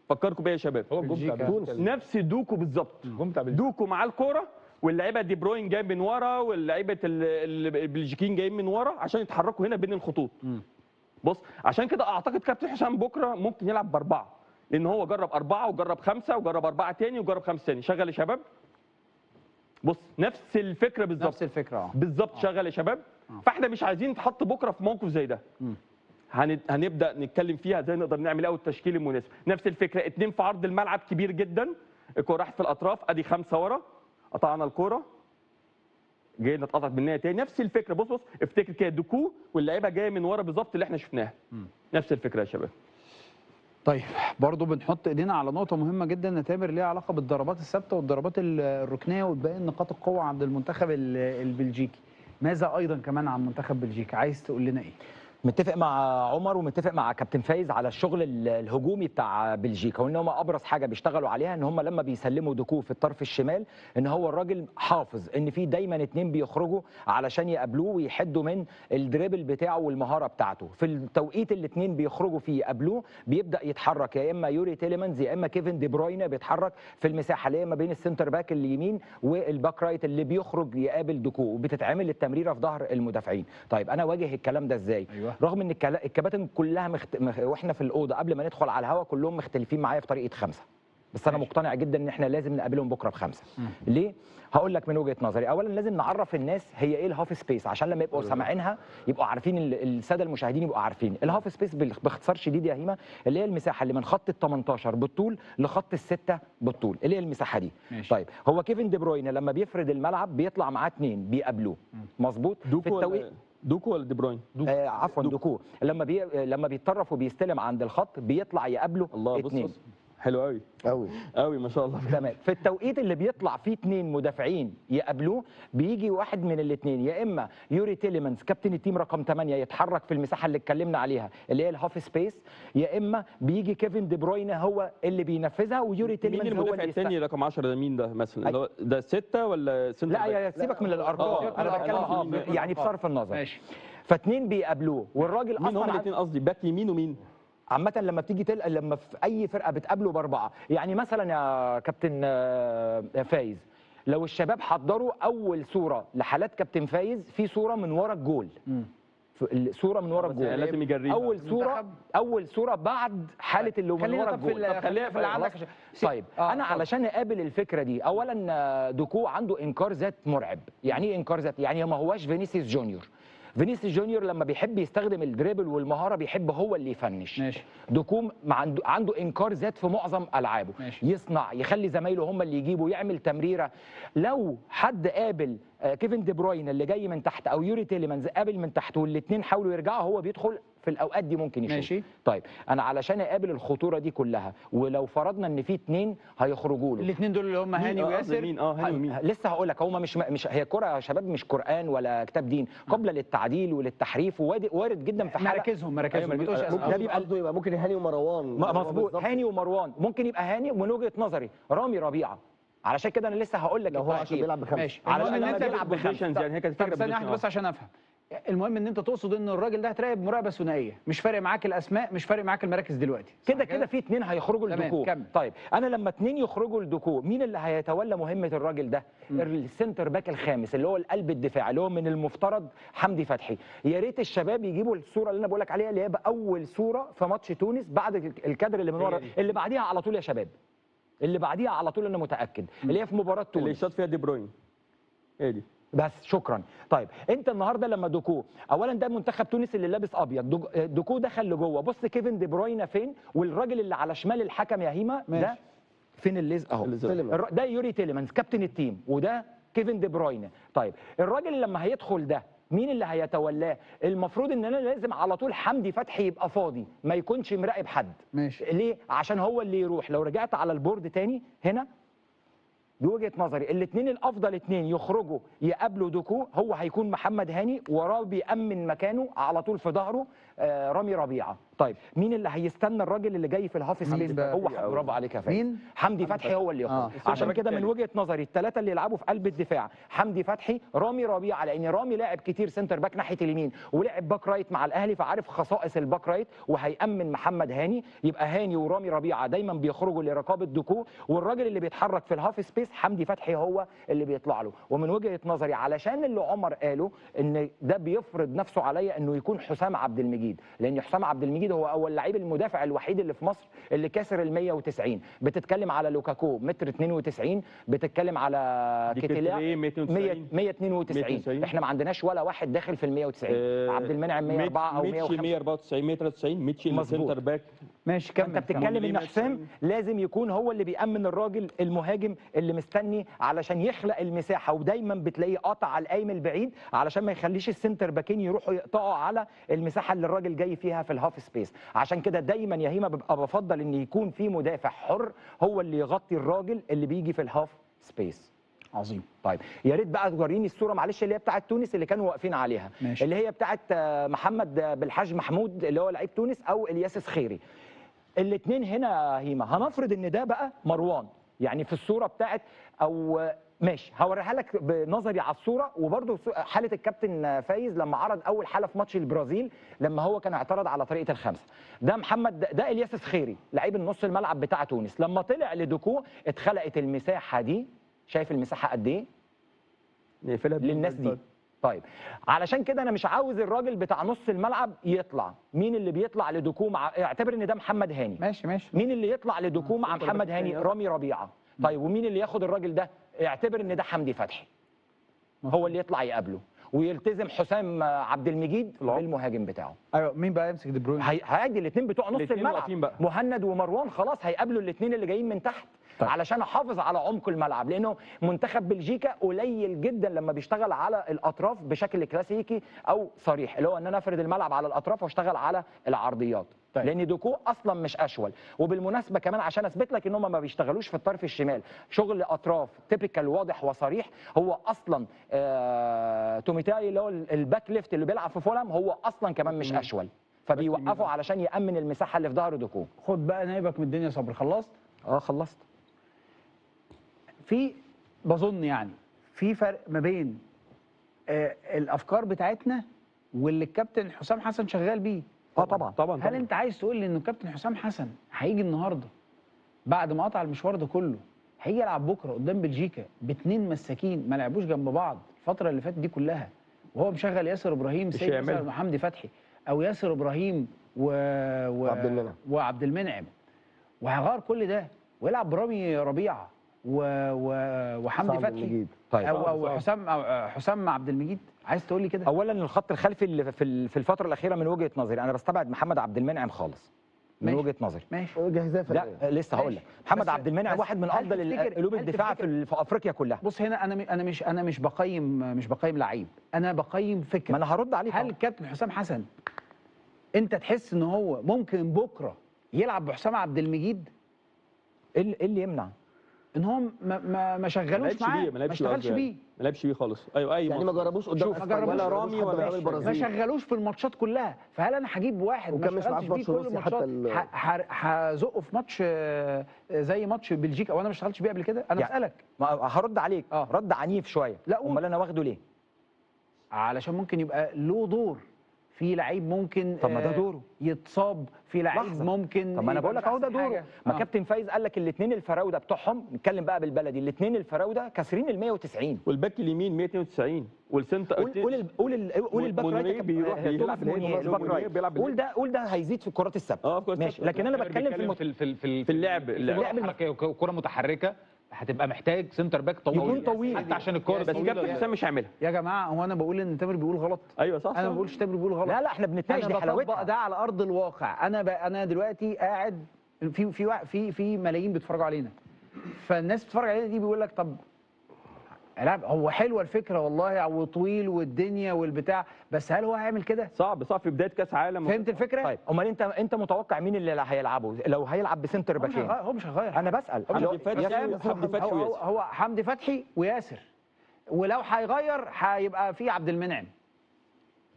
فكركم بايه يا شباب؟ هو الجون بتاع تونس نفس دوكو بالظبط. دوكو مع الكوره واللعيبه دي بروين جاي من ورا واللعيبه البلجيكيين جايين من ورا عشان يتحركوا هنا بين الخطوط. بص عشان كده اعتقد كابتن حسام بكره ممكن يلعب ب4، لان هو جرب 4 وجرب 5 وجرب 4 تاني وجرب 5 تاني. شغل يا شباب. بص نفس الفكره بالظبط. نفس الفكره بالظبط. شغل يا شباب. فاحنا مش عايزين نتحط بكره في موقف زي ده. هنبدا نتكلم فيها ازاي نقدر نعمل ايه التشكيل المناسب. نفس الفكره 2 في عرض الملعب كبير جدا، الكوره راحت في الاطراف، ادي 5 ورا، قطعنا الكوره جينا اتقطعت منها تاني. نفس الفكره. بص افتكر كده دوكو واللعيبه جايه من ورا بالظبط اللي احنا شفناها. نفس الفكره يا شباب. طيب برضه بنحط ايدينا على نقطه مهمه جدا يا تامر، ليها علاقه بالضربات الثابته والضربات الركنيه وتبين نقاط القوه عند المنتخب البلجيكي. ماذا ايضا كمان عن منتخب بلجيكا؟ عايز تقول لنا ايه؟ متفق مع عمر ومتفق مع كابتن فايز على الشغل الهجومي بتاع بلجيكا، وان هم ابرز حاجه بيشتغلوا عليها ان هم لما بيسلموا دوكو في الطرف الشمال ان هو الراجل حافظ ان في دايما 2 بيخرجوا علشان يقابلوه ويحدوا من الدريبل بتاعه والمهاره بتاعته. في التوقيت اللي 2 بيخرجوا فيه يقابلوه بيبدا يتحرك يا اما يوري تيليمانز يا اما كيفن دي بروينه، بيتحرك في المساحه اللي هي ما بين السنتر باك اليمين والباك رايت اللي بيخرج يقابل دوكو، وبتتعمل التمريره في ظهر المدافعين. طيب انا واجه الكلام ده ازاي؟ رغم ان الكباتن كلها واحنا في الاوضه قبل ما ندخل على الهواء كلهم مختلفين معايا في طريقه 5. بس انا مقتنع جدا ان احنا لازم نقابلهم بكره ب5. ليه؟ هقول لك من وجهه نظري. اولا لازم نعرف الناس هي ايه الهاف سبيس عشان لما يبقوا سامعينها يبقوا عارفين، الساده المشاهدين يبقوا عارفين. الهاف سبيس باختصار شديد يا هيما اللي هي المساحه اللي من خط ال 18 بالطول لخط ال6 بالطول، اللي هي المساحه دي. ماشي. طيب هو كيفن دي بروين لما بيفرد الملعب بيطلع معاه 2 بيقابلوه، مظبوط؟ دوكو ولا دي بروين؟ عفوا دوكو لما بيتطرف وبيستلم عند الخط بيطلع يقابله الله 2. حلو قوي قوي ما شاء الله. تمام. في التوقيت اللي بيطلع فيه 2 مدافعين يقابلوه بيجي واحد من الاثنين، يا اما يوري تيليمانز كابتن التيم رقم 8 يتحرك في المساحه اللي اتكلمنا عليها اللي هي الهاف سبيس، يا اما بيجي كيفن دي بروين هو اللي بينفذها ويوري تيليمانز مين هو المدافع اللي الثاني رقم 10 ده مين ده مثلا؟ اللي هو ده 6 ولا سنتر؟ لا سيبك من الارقام، انا بتكلم يعني بصرف النظر. ماشي. فاثنين بيقابلوه والراجل مين هم الاثنين قصدي؟ باك يمين ومين؟ عامة لما بتيجي لما في أي فرقة بتقابله ب4، يعني مثلا يا كابتن فايز لو الشباب حضروا أول صورة لحالات كابتن فايز في صورة من ورا الجول. الصورة من ورا الجول لازم يجريها. أول صورة بعد حالة اللي من ورا الجول. خلينا في اللي عندك. طيب أنا علشان أقابل الفكرة دي أولا دوكو عنده إنكار ذات مرعب. يعني إيه إنكار ذات؟ يعني ما هواش فينيسيوس جونيور. فينيسيوس جونيور لما بيحب يستخدم الدريبل والمهاره بيحب هو اللي يفنش. ماشي. دوكوم عنده انكار ذات في معظم العابه. ماشي. يصنع، يخلي زمايله هم اللي يجيبوا، يعمل تمريره. لو حد قابل كيفن دي بروين اللي جاي من تحت او يوري تيليمانز قابل من تحت والاثنين حاولوا يرجعوا، هو بيدخل في الاوقات دي ممكن يشوف. ماشي. طيب انا علشان اقابل الخطوره دي كلها ولو فرضنا ان في 2 هيخرجوا له، الاثنين دول اللي هم هاني وياسر. مين؟ هاني ومين؟ لسه هقول لك. هم مش هي كره يا شباب، مش قران ولا كتاب دين، قابله للتعديل وللتحريف، وارد جدا في حاله مراكزهم ما تقولش ده بيبقى يبقى ممكن هاني ومروان. مظبوط. هاني ومروان ممكن يبقى هاني، ومن وجهه نظري رامي ربيعه. علشان كده انا لسه هقول لك هو عشان بيلعب ب5. ماشي. علشان ان انت بيلعب ب5 يعني هي كانت فكره ثانيه واحده بس عشان افهم. المهم ان انت تقصد ان الراجل ده هتراقب مراقبه ثنائيه، مش فارق معاك الاسماء، مش فارق معاك المراكز دلوقتي. كده في 2 هيخرجوا لدوكو. طيب انا لما 2 يخرجوا لدوكو مين اللي هيتولى مهمه الراجل ده؟ السنتر باك الخامس اللي هو القلب الدفاع اللي هو من المفترض حمدي فتحي. يا ريت الشباب يجيبوا الصوره اللي انا بقول لك عليها اللي هي اول صوره في ماتش تونس بعد الكادر اللي من ورا، اللي بعديها على طول يا شباب، اللي بعديها على طول انا متاكد اللي هي في مباراه تونس اللي شاط فيها دي بروين. ايه دي؟ بس شكرا. طيب انت النهارده لما دوكو، اولا ده منتخب تونس اللي لابس ابيض، دوكو دخل لجوه، بص كيفن دي بروين فين، والراجل اللي على شمال الحكم يا هيما ده فين اللزق اهو، ده يوري تيليمانز كابتن التيم، وده كيفن دي بروين. طيب الراجل لما هيدخل ده مين اللي هيتولاه؟ المفروض ان انا لازم على طول حمدي فتحي يبقى فاضي، ما يكونش مراقب حد. ماشي. ليه؟ عشان هو اللي يروح. لو رجعت على البورد تاني هنا بوجهه نظري الاثنين الافضل 2 يخرجوا يقابلوا دوكو، هو هيكون محمد هاني وراه بيأمن مكانه على طول في ظهره رامي ربيعه. طيب مين اللي هيستنى الراجل اللي جاي في الهاف سبيس؟ هو برافو عليك يا فادي. مين؟ حمدي فتحي هو اللي يخرج. عشان كده من وجهه نظري ال3 اللي يلعبوا في قلب الدفاع حمدي فتحي، رامي ربيعه، لان رامي لاعب كتير سنتر باك ناحيه اليمين ولعب باك رايت مع الاهلي فعارف خصائص الباك رايت، وهيأمن محمد هاني. يبقى هاني ورامي ربيعه دايما بيخرجوا لرقابه دوكو، والراجل اللي بيتحرك في الهاف سبيس حمدي فتحي هو اللي بيطلع له. ومن وجهه نظري علشان اللي عمر قاله ان ده بيفرض نفسه عليا انه يكون حسام عبد المجيد، لان حسام عبد المجيد هو اول لعيب المدافع الوحيد اللي في مصر اللي كسر ال 190. بتتكلم على لوكاكو متر 92، بتتكلم على كيتيلا 192. احنا ما عندناش ولا واحد داخل في ال 190. عبد المنعم 104 او 105. 194 193 ميتشي سنتر باك. ماشي كمل. انت بتتكلم ان حسام لازم يكون هو اللي بيأمن الراجل المهاجم اللي مستني علشان يخلق المساحه، ودايما بتلاقيه قاطع على القايم البعيد علشان ما يخليش السنتر باكين يروحوا يقطعوا على المساحه اللي الراجل جاي فيها في الهاف سبيس. عشان كده دايما يا هيما ببقى بفضل ان يكون في مدافع حر هو اللي يغطي الراجل اللي بيجي في الهاف سبيس. عظيم. طيب يا ريت بقى توريني الصوره معلش اللي هي بتاعه تونس اللي كانوا واقفين عليها. ماشي. اللي هي بتاعه محمد بالحاج محمود اللي هو لعيب تونس او الياس سخيري. الاثنين هنا هيما هنفرض ان ده بقى مروان، يعني في الصوره بتاعه او ماشي هوريها لك بنظري على الصوره، وبرده حاله الكابتن فايز لما عرض اول حاله في ماتش البرازيل لما هو كان اعترض على طريقه الخمسه. ده محمد ده الياس سخيري لعيب النص الملعب بتاع تونس، لما طلع لدوكو اتخلقت المساحه دي. شايف المساحه قد ايه؟ نقفلها للناس دي طيب علشان كده انا مش عاوز الراجل بتاع نص الملعب يطلع. مين اللي بيطلع لدوكو مع، اعتبر ان ده محمد هاني. ماشي. مين اللي يطلع لدوكو مع محمد هاني؟ رامي ربيعه. طيب ومين اللي ياخد الراجل ده؟ اعتبر ان ده حمدي فتحي. هو اللي يطلع يقابله ويلتزم حسام عبد المجيد بالمهاجم بتاعه. ايوه مين بقى يمسك دي بروين؟ هيدي الاثنين بتوع نص الملعب، مهند ومروان، خلاص هيقابلوا الاثنين اللي جايين من تحت. طيب. علشان احافظ على عمق الملعب، لانه منتخب بلجيكا قليل جدا لما بيشتغل على الاطراف بشكل كلاسيكي او صريح، اللي هو ان انا افرد الملعب على الاطراف واشتغل على العرضيات. طيب. لان دوكو اصلا مش اشول. وبالمناسبه كمان عشان اثبت لك ان هم ما بيشتغلوش في الطرف الشمال شغل اطراف تيبيكال واضح وصريح، هو اصلا توميتاي اللي هو الباك ليفت اللي بيلعب في فولهام هو اصلا كمان مش اشول، فبيوقفوا علشان يامن المساحه اللي في ظهر دوكو. خد بقى نايبك من الدنيا صبري. خلصت؟ خلصت. في بظن يعني في فرق ما بين الافكار بتاعتنا واللي الكابتن حسام حسن شغال بيه. طبعا. هل انت عايز تقول لي انه الكابتن حسام حسن هيجي النهارده بعد ما قطع المشوار ده كله هيجي يلعب بكره قدام بلجيكا باثنين مساكين ما لعبوش جنب بعض الفتره اللي فاتت دي كلها، وهو مشغل ياسر ابراهيم سيد مثلا وحمدي فتحي، او ياسر ابراهيم وعبد المنعم، وهيغير كل ده ويلعب برامي ربيعه وحمدي فتحي طيب. او حسام عبد المجيد؟ عايز تقول لي كده؟ اولا الخط الخلفي اللي في الفتره الاخيره من وجهه نظري انا بستبعد محمد عبد المنعم خالص من وجهه نظري. ماشي. جاهزه لا لسه هقول لك. محمد عبد المنعم واحد من افضل قلوب الدفاع في افريقيا كلها. بص هنا انا مش بقيم لعيب، انا بقيم فكره. ما انا هرد عليك. هل الكابتن حسام حسن انت تحس ان هو ممكن بكره يلعب بحسام عبد المجيد؟ ايه اللي يمنع؟ ان هو ما شغلوش معاه، ما اشتغلش بيه، ما لعبش بيه خالص. ايوه يعني ما جربوش قدام ولا رامي ولا ما شغلوش في الماتشات كلها. فهل انا هجيب واحد ما اشتغلش بيه كل الماتشات هزقه في ماتش زي ماتش بلجيكا وانا ما اشتغلتش بيه قبل كده؟ انا بسالك. هرد عليك رد عنيف شويه. لا امال انا واخده ليه؟ علشان ممكن يبقى له دور في لعيب، ممكن طب ما ده دوره يتصاب في لعيب ممكن. طب ما انا بقول لك اهو ده دوره. ما كابتن فايز قال لك الاثنين الفراوده بتوعهم، نتكلم بقى بالبلدي، الاثنين الفراوده كاسرين ال 190 والباك اليمين 192 والسنتر قول الباك رايت بيلعب. قول ده هيزيد في الكرات الثابته. ماشي. لكن انا بتكلم في اللعب كره متحركه هتبقى محتاج سنتر باك طويل يكون طويل حتى عشان الكوره. بس كابتن حسام مش هيعملها. يا جماعه هو انا بقول ان تامر بيقول غلط؟ ايوه صح. انا ما بقولش تامر بيقول غلط. لا احنا بنتناقش دي حلاوتها. ده على ارض الواقع. انا دلوقتي قاعد في ملايين بيتفرجوا علينا، فالناس بتتفرج علينا دي بيقول لك طب هو حلوه الفكره والله وطويل والدنيا والبتاع، بس هل هو هيعمل كده؟ صعب في بدايه كاس عالم. فهمت الفكره؟ طيب امال انت متوقع مين اللي هيلعبه؟ لو هيلعب بسنتر باكين هو مش هيغير. انا بسال. هو حمدي فتحي وياسر، ولو هيغير هيبقى في عبد المنعم.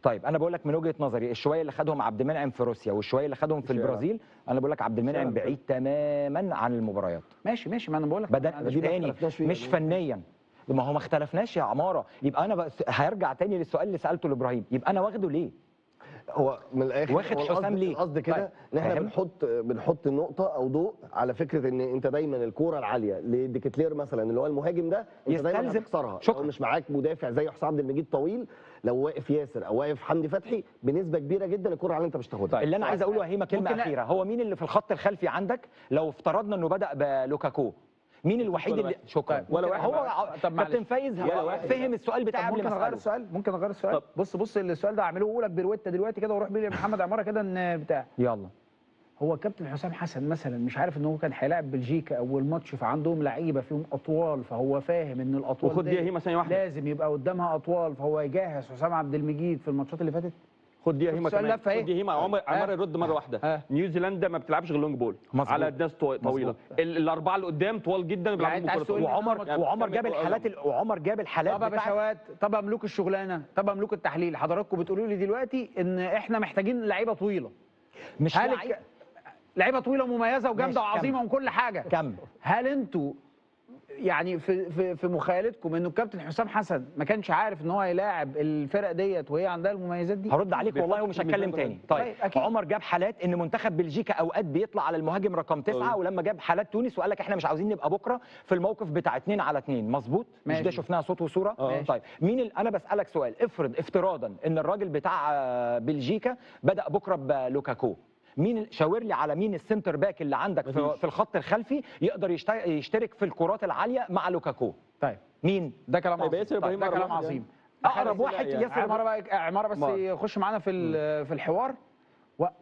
طيب انا بقول لك من وجهه نظري الشويه اللي خدهم عبد المنعم في روسيا والشويه اللي خدهم في البرازيل، انا بقول لك عبد المنعم بعيد تماما عن المباريات. ماشي ما انا بقول لك تاني مش فنيا. ما هو ما اختلفناش يا عماره. يبقى انا هرجع تاني للسؤال اللي سالته لابراهيم، يبقى انا واخده ليه؟ هو من الاخر واخد حسام ليه؟ القصد كده ان احنا بنحط نقطه او ضوء على فكره ان انت دايما الكوره العاليه لديكتلير مثلا اللي هو المهاجم ده انت دايما هتكسرها. لو مش معاك مدافع زي حسام عبد المجيد طويل، لو واقف ياسر او واقف حمدي فتحي بنسبه كبيره جدا الكوره العاليه انت مش تاخدها. اللي انا عايز اقوله يا هيما كلمه اخيره، هو مين اللي في الخط الخلفي عندك؟ لو افترضنا انه بدا بلوكاكو، مين الوحيد اللي شكرا ولا واحد؟ هو كابتن فايز فهم السؤال بتاعي قبل ما اساله. ممكن اغير السؤال؟ بص السؤال ده اعمله لك برويتا دلوقتي كده واروح بيه لمحمد عماره كده ان بتاع. يلا. هو كابتن حسام حسن مثلا مش عارف ان هو كان هيلاعب بلجيكا اول ماتش، فعندهم لعيبه فيهم اطوال، فهو فاهم ان الاطوال وخد دي هيما ثانيه واحده لازم يبقى قدامها اطوال، فهو يجهز حسام عبد المجيد في الماتشات اللي فاتت. خد دي هيما كمان. خد دي هيما عمر يرد مره واحده. نيوزيلندا ما بتلعبش غير لونج بول على ناس طويله. الاربعه اللي قدام طوال جدا بيلعبوا وعمر جاب الحالات طب يا باشوات، طب املوك الشغلانه، طب املوك التحليل، حضراتكم بتقولوا لي دلوقتي ان احنا محتاجين لعيبه طويله. مش لعيبه طويله ومميزه وجامده وعظيمه وكل حاجه. كم؟ هل انتوا يعني في مخيلتكم انه الكابتن حسام حسن ما كانش عارف ان هو هيلاعب الفرق ديت وهي عندها المميزات دي؟ هرد عليك والله ومش هتكلم تاني. طيب عمر جاب حالات ان منتخب بلجيكا اوقات بيطلع على المهاجم رقم 9 ولما جاب حالات تونس وقال لك احنا مش عاوزين نبقى بكره في الموقف بتاع 2 على 2، مظبوط؟ مش ده شفناها صوت وصوره؟ طيب مين انا بسالك سؤال، افرض افتراضا ان الراجل بتاع بلجيكا بدا بكره بلوكاكو، مين شاور لي على مين السنتر باك اللي عندك في الخط الخلفي يقدر يشترك في الكرات العاليه مع لوكاكو؟ طيب مين؟ ده كلام عظيم. طيب ده كلام عظيم. اقرب واحد ياسر عماره بس يخش معانا في الحوار.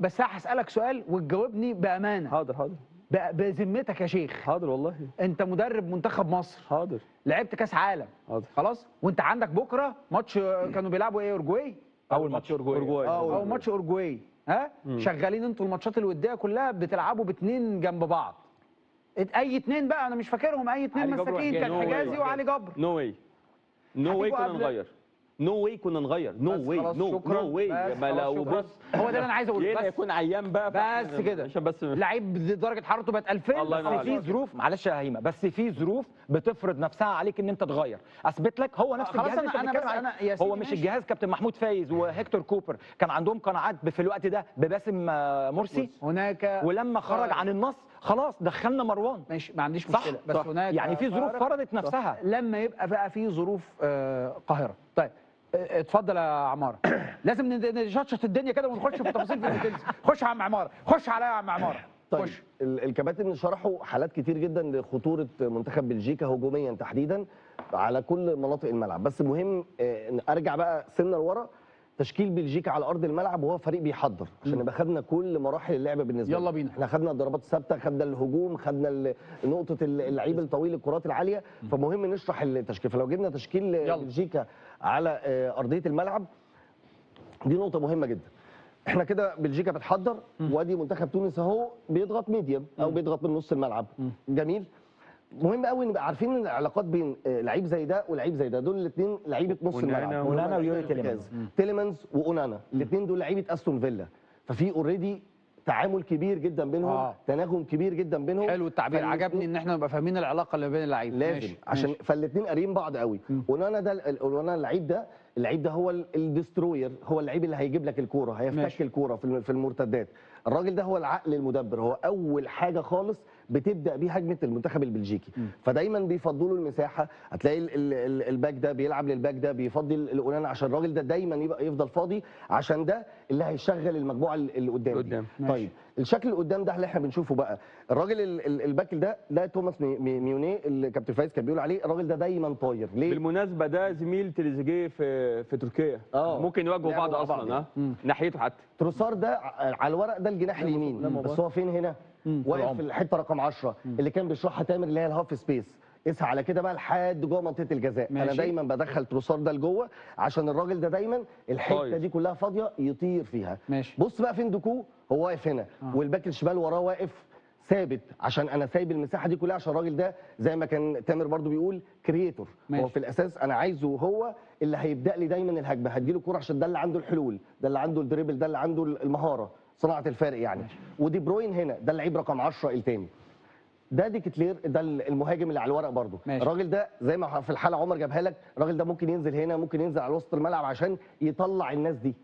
بس هسالك سؤال وتجاوبني بامانه. حاضر بذمتك يا شيخ. حاضر والله. انت مدرب منتخب مصر. حاضر. لعبت كاس عالم. حاضر. خلاص، وانت عندك بكره ماتش كانوا بيلعبوا ايه، اورجواي؟ اول ماتش اورجواي. اول ماتش اورجواي. ها؟ شغالين انتوا الماتشات الوديه كلها بتلعبوا باثنين جنب بعض. اي اثنين بقى انا مش فاكرهم، اي اثنين مساكين، كان حجازي وعلي جبر. نو واي كنا نغير. نو واي كنا نغير. نو واي. ما لو بص هو ده اللي انا عايز اقوله. بس يكون عيان بقى بس كده عشان بس لعيب درجه حرارته بقت 2000. بس في ظروف، معلش يا هيما، بس في ظروف بتفرض نفسها عليك ان انت تغير. اثبت لك هو نفس الجهاز اللي انت بتتكلم عليه. هو مش الجهاز كابتن محمود فايز وهيكتور كوبر كان عندهم قناعات في الوقت ده بباسم مرسي هناك، ولما خرج عن النص خلاص دخلنا مروان. ماشي، ما عنديش مشكله. بس هناك يعني في ظروف فرضت نفسها. لما يبقى بقى في ظروف قاهره. طيب اتفضل يا عماره. لازم نشطشط الدنيا كده ونخش في تفاصيل في الديتيلز. خش يا عم عماره، خش عليا يا عم عماره. طيب الكباتن شرحوا حالات كتير جدا لخطوره منتخب بلجيكا هجوميا تحديدا على كل مناطق الملعب، بس مهم ارجع بقى سنه لورا. تشكيل بلجيكا على ارض الملعب وهو فريق بيحضر عشان يبقى خدنا كل مراحل اللعبه بالنسبه يلا بينا. احنا خدنا الضربات الثابته، خدنا الهجوم، خدنا نقطه اللعيب الطويل، الكرات العاليه، فمهم نشرح التشكيل. فلو جبنا تشكيل بلجيكا على ارضيه الملعب دي نقطه مهمه جدا. احنا كده بلجيكا بتحضر، وادي منتخب تونس اهو بيضغط ميديم او بيضغط من نص الملعب. جميل. مهم قوي نبقى عارفين العلاقات بين لعيب زي ده ولعيب زي ده. دول الاثنين لعيبه نص الملعب، اونانا ويوري تيليمانز واونانا، الاثنين دول لعيبه استون فيلا، ففي اوريدي تعامل كبير جدا بينهم، تناغم كبير جدا بينهم. حلو التعبير، عجبني ان احنا نبقى فاهمين العلاقه اللي بين اللعيبه. لازم عشان فالاثنين قاريين بعض قوي. اونانا ده اللعيب ده هو الدستروير، هو اللعيب اللي هيجيب لك الكوره، هيفتك الكوره في المرتدات. الراجل ده هو العقل المدبر، هو اول حاجه خالص بتبدا بيه هجمه المنتخب البلجيكي. فدايما بيفضلوا المساحه، هتلاقي الباك ده بيلعب للباك ده، بيفضي الاونانا عشان الراجل ده دايما يبقى يفضل فاضي، عشان ده اللي هيشغل المجموعه اللي قدام. طيب الشكل اللي قدام ده اللي احنا بنشوفه بقى، الراجل الباك ده توماس ميونيه اللي كابتن فايز كان بيقول عليه. الراجل ده دايما طاير. ليه؟ بالمناسبه ده زميل تريزيجيه في تركيا. ممكن يواجهوا بعض اصلا. ناحيته حتى. تروسار ده على الورق ده الجناح اليمين، بس هو فين هنا؟ واقف في الحته رقم 10 اللي كان بيشرحها تامر، اللي هي الهاف سبيس. اسعى على كده بقى لحد جوه منطقه الجزاء. انا دايما بدخل تروسار ده لجوه عشان الراجل ده دايما الحته دي كلها فاضيه يطير فيها. بص بقى فين دوكو، هو واقف هنا والباك الشمال وراه واقف ثابت، عشان انا سايب المساحه دي كلها عشان الراجل ده زي ما كان تامر برضو بيقول كرييتور. هو في الاساس انا عايزه هو اللي هيبدا لي دايما الهجمه، هديله كوره عشان ده اللي عنده الحلول، ده اللي عنده الدريبل، ده اللي عنده المهاره، صناعه الفارق يعني. ودي بروين هنا ده اللعيب رقم 10 الثاني. ده ديكتلير ده المهاجم اللي على الورق برضه. الراجل ده زي ما في الحاله عمر جابها لك، الراجل ده ممكن ينزل هنا، ممكن ينزل على وسط الملعب عشان يطلع الناس دي.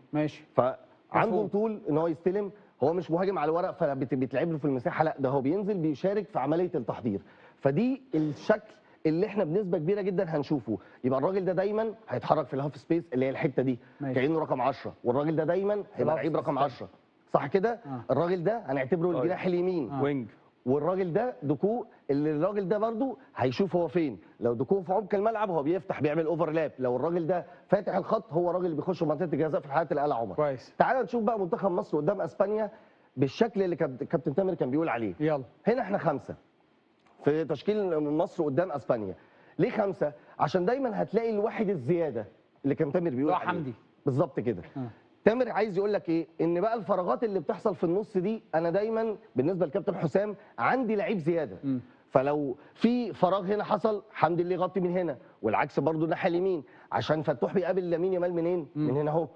فعنده طول ان هو يستلم. هو مش مهاجم على الورق فبيتلعب له في المساحه، لا ده هو بينزل بيشارك في عمليه التحضير. فدي الشكل اللي احنا بنسبه كبيره جدا هنشوفه. يبقى الراجل ده دايما هيتحرك في الهاف سبيس اللي هي الحته دي كانه رقم 10، والراجل ده دايما هيبقى لعيب رقم 10 صح كده. الراجل ده هنعتبره الجناح اليمين وينج، والراجل ده دوكو اللي الراجل ده برضو هيشوف هو فين. لو دوكو في عمق الملعب هو بيفتح بيعمل اوفرلاب، لو الراجل ده فاتح الخط هو الراجل اللي بيخش منطقه الجزاء في الحالات اللي قالها عمر. كويس. تعال نشوف بقى منتخب مصر قدام اسبانيا بالشكل اللي كابتن تامر كان بيقول عليه. يلا هنا احنا 5 في تشكيل مصر قدام اسبانيا. ليه 5؟ عشان دايما هتلاقي الواحد الزياده اللي كان تامر بيقول عليه. حمدي بالظبط كده. تامر عايز يقول لك ايه؟ ان بقى الفراغات اللي بتحصل في النص دي انا دايما بالنسبه لكابتن حسام عندي لعيب زياده. فلو في فراغ هنا حصل حمدي اللي يغطي من هنا، والعكس برضو الناحيه اليمين، عشان فتوح بيقابل لامين يامال منين؟ من هنا اهو،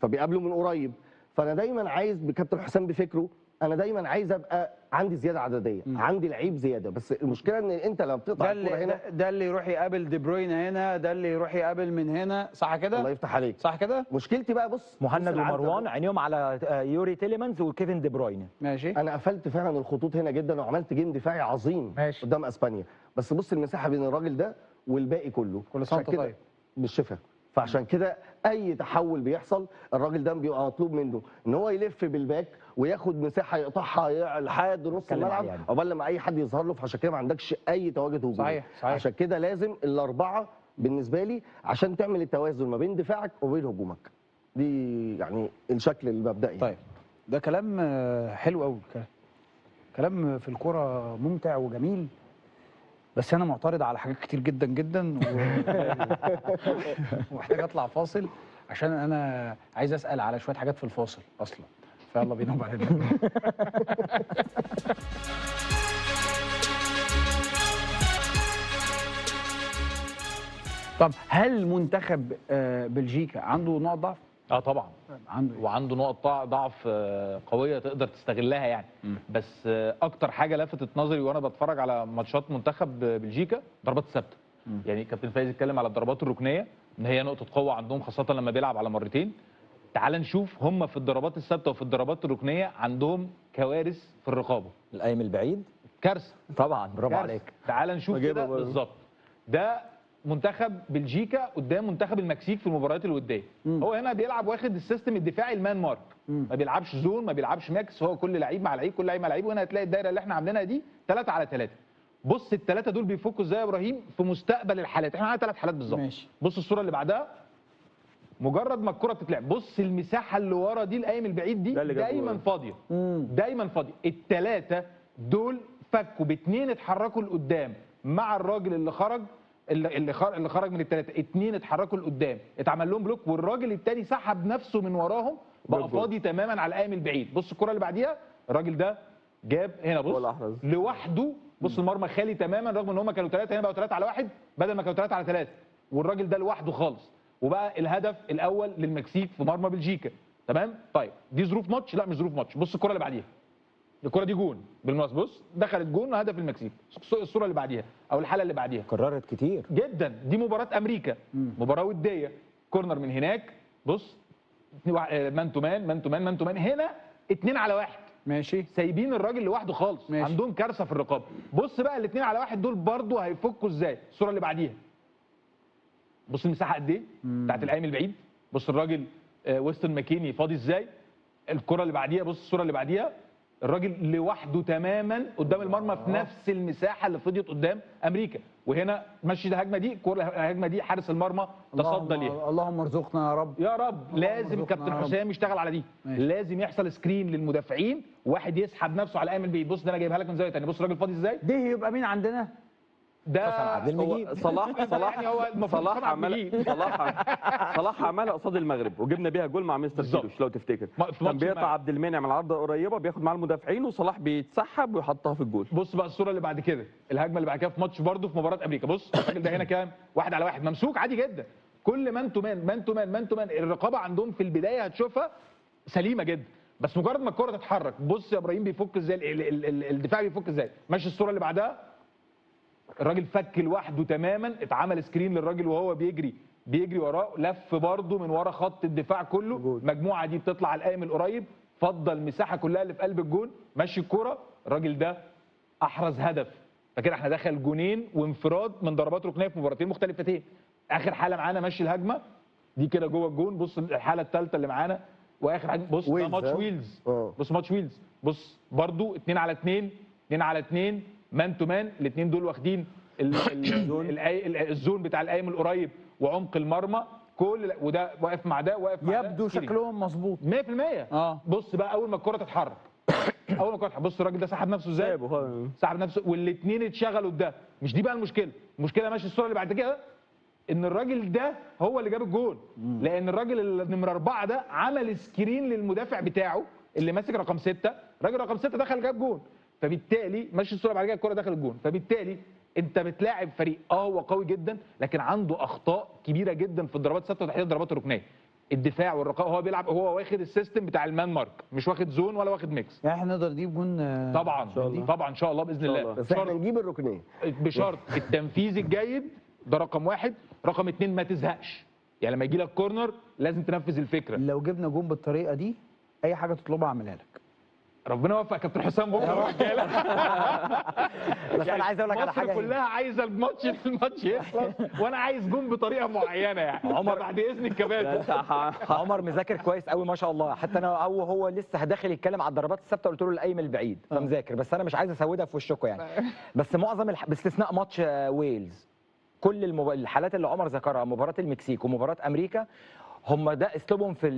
فبيقابله من قريب. فانا دايما عايز بكابتن حسام بفكره انا دايما عايز ابقى عندي زياده عدديه، عندي لعيب زياده، بس المشكله ان انت لما بتقطع الكوره هنا ده اللي يروح يقابل دي بروين هنا، ده اللي يروح يقابل من هنا، صح كده؟ الله يفتح عليك، صح كده؟ مشكلتي بقى بص مهند ومروان عينيهم على يوري تيليمانز وكيفن دي بروين. ماشي. انا قفلت فعلا الخطوط هنا جدا وعملت جيم دفاعي عظيم ماشي. قدام اسبانيا، بس بص المساحه بين الراجل ده والباقي كله. كل سنه وانت طيب. بالشفا. فعشان كده اي تحول بيحصل الراجل ده بيبقى مطلوب منه ان هو يلف بالباك وياخد مساحه يقطعها لحد نص الملعب عقبال لما اي حد يظهر له، فعشان كده ما عندكش اي تواجد هجومي. صحيح. عشان كده لازم الاربعه بالنسبه لي عشان تعمل التوازن ما بين دفاعك وبين هجومك. دي يعني الشكل المبدئي. طيب ده كلام حلو قوي، كلام في الكوره ممتع وجميل، بس انا معترض على حاجات كتير جدا جدا ومحتاج اطلع فاصل عشان انا عايز اسال على شويه حاجات في الفاصل اصلا، فيلا بينا وبعدين. طب هل منتخب بلجيكا عنده نقط ضعف؟ طبعا وعنده نقط ضعف قويه تقدر تستغلها يعني. بس اكتر حاجه لفتت نظري وانا بتفرج على ماتشات منتخب بلجيكا ضربات الثابته. يعني كابتن فايز اتكلم على الضربات الركنيه ان هي نقطه قوه عندهم خاصه لما بيلعب على مرتين. تعال نشوف هم في الضربات الثابته وفي الضربات الركنيه عندهم كوارث في الرقابه. القايم البعيد كارثه طبعا، برافو عليك. تعال نشوف كده بالظبط. ده منتخب بلجيكا قدام منتخب المكسيك في المباريات الوديه. هو هنا بيلعب واخد السيستم الدفاعي المان مارك، ما بيلعبش زون، ما بيلعبش ماكس، هو كل لعيب مع لعيب، كل لعيب مع لعيب. وهنا هتلاقي الدايره اللي احنا عاملينها دي 3 على 3. بص الثلاثه دول بيفكوا ازاي يا ابراهيم في مستقبل الحالات. احنا معانا 3 حالات بالظبط. بص الصوره اللي بعدها، مجرد ما الكره بتتلعب بص المساحه اللي ورا دي القايم البعيد دي دايما فاضيه، دايما فاضيه. الثلاثه دول فكوا باثنين اتحركوا لقدام مع الراجل اللي خرج اللي خرج من الثلاثه، 2 اتحركوا لقدام اتعمل لهم بلوك، والراجل الثاني سحب نفسه من وراهم بقى فاضي تماما على القائم البعيد. بص الكره اللي بعديها الراجل ده جاب هنا بص لوحده، بص المرمى خالي تماما رغم ان هم كانوا 3 هنا بقوا 3 على 1 بدل ما كانوا 3 على 3، والراجل ده لوحده خالص. وبقى الهدف الاول للمكسيك في مرمى بلجيكا. تمام؟ طيب دي ظروف ماتش؟ لا مش ظروف ماتش. بص الكره اللي بعديها، الكره دي جون بالمناسبه، بص دخلت جون وهدف المكسيك. الصوره اللي بعديها او الحاله اللي بعديها كررت كتير جدا، دي مباراه امريكا، مباراه وديه، كورنر من هناك بص مان تو مان مان تو مان مان تو مان، هنا 2 على 1 ماشي، سايبين الراجل لوحده خالص. ماشي. عندهم كارثه في الرقابه. بص بقى ال2 على 1 دول برضه هيفكوا ازاي. الصوره اللي بعديها بص المساحه قد ايه بتاعت القايم البعيد، بص الراجل ويستون ماكيني فاضي ازاي. الكره اللي بعديها بص الصوره اللي بعديها الراجل لوحده تماما قدام المرمى في نفس المساحه اللي فضيت قدام امريكا. وهنا مشي الهجمه دي، الهجمه دي حارس المرمى تصدى ليها. اللهم ارزقنا يا رب يا رب. لازم كابتن حسام يشتغل على دي. ماشي. لازم يحصل سكرين للمدافعين، واحد يسحب نفسه على القائم البعيد. بص ده انا جايبها لك من زاويه ثانيه، بص الراجل فاضي ازاي. دي يبقى مين عندنا؟ ده صلاح عملها قصاد المغرب وجبنا بيها جول مع مستر كيروش لو تفتكر. كان بيقطع عبد المنعم على العرضه القريبه بياخد معاه المدافعين وصلاح بيتسحب ويحطها في الجول. بص بقى الصوره اللي بعد كده، الهجمه اللي بعد كده في ماتش برده في مباراه امريكا. بص الراجل ده هنا كام؟ 1 على 1 ممسوك عادي جدا، كل مان تو مان مان تو مان مان تو مان. الرقابه عندهم في البدايه هتشوفها سليمه جدا، بس مجرد ما الكره تتحرك بص يا ابراهيم بيفك ازاي الدفاع بيفك ازاي. ماشي الصوره اللي بعدها الراجل فك لوحده تماما، اتعمل سكرين للراجل وهو بيجري وراه، لف برده من ورا خط الدفاع كله. المجموعه دي بتطلع على القائم القريب، فضل المساحه كلها اللي في قلب الجون، ماشي الكوره الراجل ده احرز هدف. فكده احنا دخل جونين وانفراد من ضربات ركنيه في مباراتين مختلفتين. اخر حاله معانا ماشي الهجمه دي كده جوه الجون. بص الحاله الثالثه اللي معانا واخر حاجه بص ده ماتش ويلز. بص ماتش ويلز، بص برده 2 على 2 2 على 2 مان تو مان. الاثنين دول واخدين الزون بتاع القايم القريب وعمق المرمى كل، وده واقف مع ده واقف مع ده، يبدو شكلهم مظبوط 100%. بص بقى اول ما الكره تتحرك بص الراجل ده سحب نفسه ازاي، سحب نفسه والاثنين اتشغلوا. ده مش دي بقى المشكله ماشي الصوره اللي بعد كده ان الراجل ده هو اللي جاب الجول، لان الراجل اللي نمره 4 ده عمل سكرين للمدافع بتاعه اللي ماسك رقم 6، الراجل رقم 6 دخل جاب جول. فبالتالي ماشي الصوره بعد كده الكره دخل الجون. فبالتالي انت بتلاعب فريق هو قوي جدا لكن عنده اخطاء كبيره جدا في الضربات الثابته وتحديدا الضربات الركنيه. الدفاع والرقابه، هو بيلعب، هو واخد السيستم بتاع المان مارك، مش واخد زون ولا واخد ميكس. يعني احنا نقدر نجيب جون طبعا طبعا ان شاء الله باذن الله، بس احنا نجيب الركنيه بشرط التنفيذ الجيد، ده رقم واحد. رقم اتنين ما تزهقش، يعني لما يجي لك كورنر لازم تنفذ الفكره. لو جبنا جون بالطريقه دي اي حاجه تطلبها اعملها لك. ربنا يوفقك يا كابتن حسام بكره رجاله. بس انا عايز اقول لك على حاجه، مصر كلها عايزه الماتش يخلص، وانا عايز جون بطريقه معينه يعني. عمر بعد اذنك كمان. عمر مذاكر كويس قوي ما شاء الله، حتى انا هو لسه داخل يتكلم على الضربات الثابته قلت له القايم البعيد، فمذاكر. بس انا مش عايز اسودها في وشكم يعني. بس معظم باستثناء ماتش ويلز، كل الحالات اللي عمر ذكرها، مباراه المكسيك ومباراه امريكا، هم ده اسلوبهم في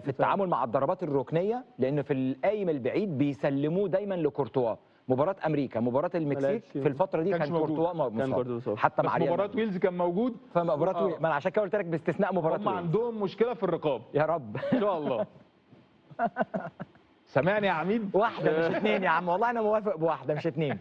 التعامل مع الضربات الركنيه، لان في القايم البعيد بيسلموه دايما لكورتوا. مباراه امريكا، مباراه المكسيك في الفتره دي كان كورتوا مصاب، حتى مع مباراه ويلز كان موجود. فمباراه ما انا عشان كده قلت لك باستثناء مباراه هم عندهم مشكله في الرقابه. يا رب ان شاء الله. سامعني يا عميد؟ واحده مش اتنين يا عم، والله انا موافق بواحده مش اتنين.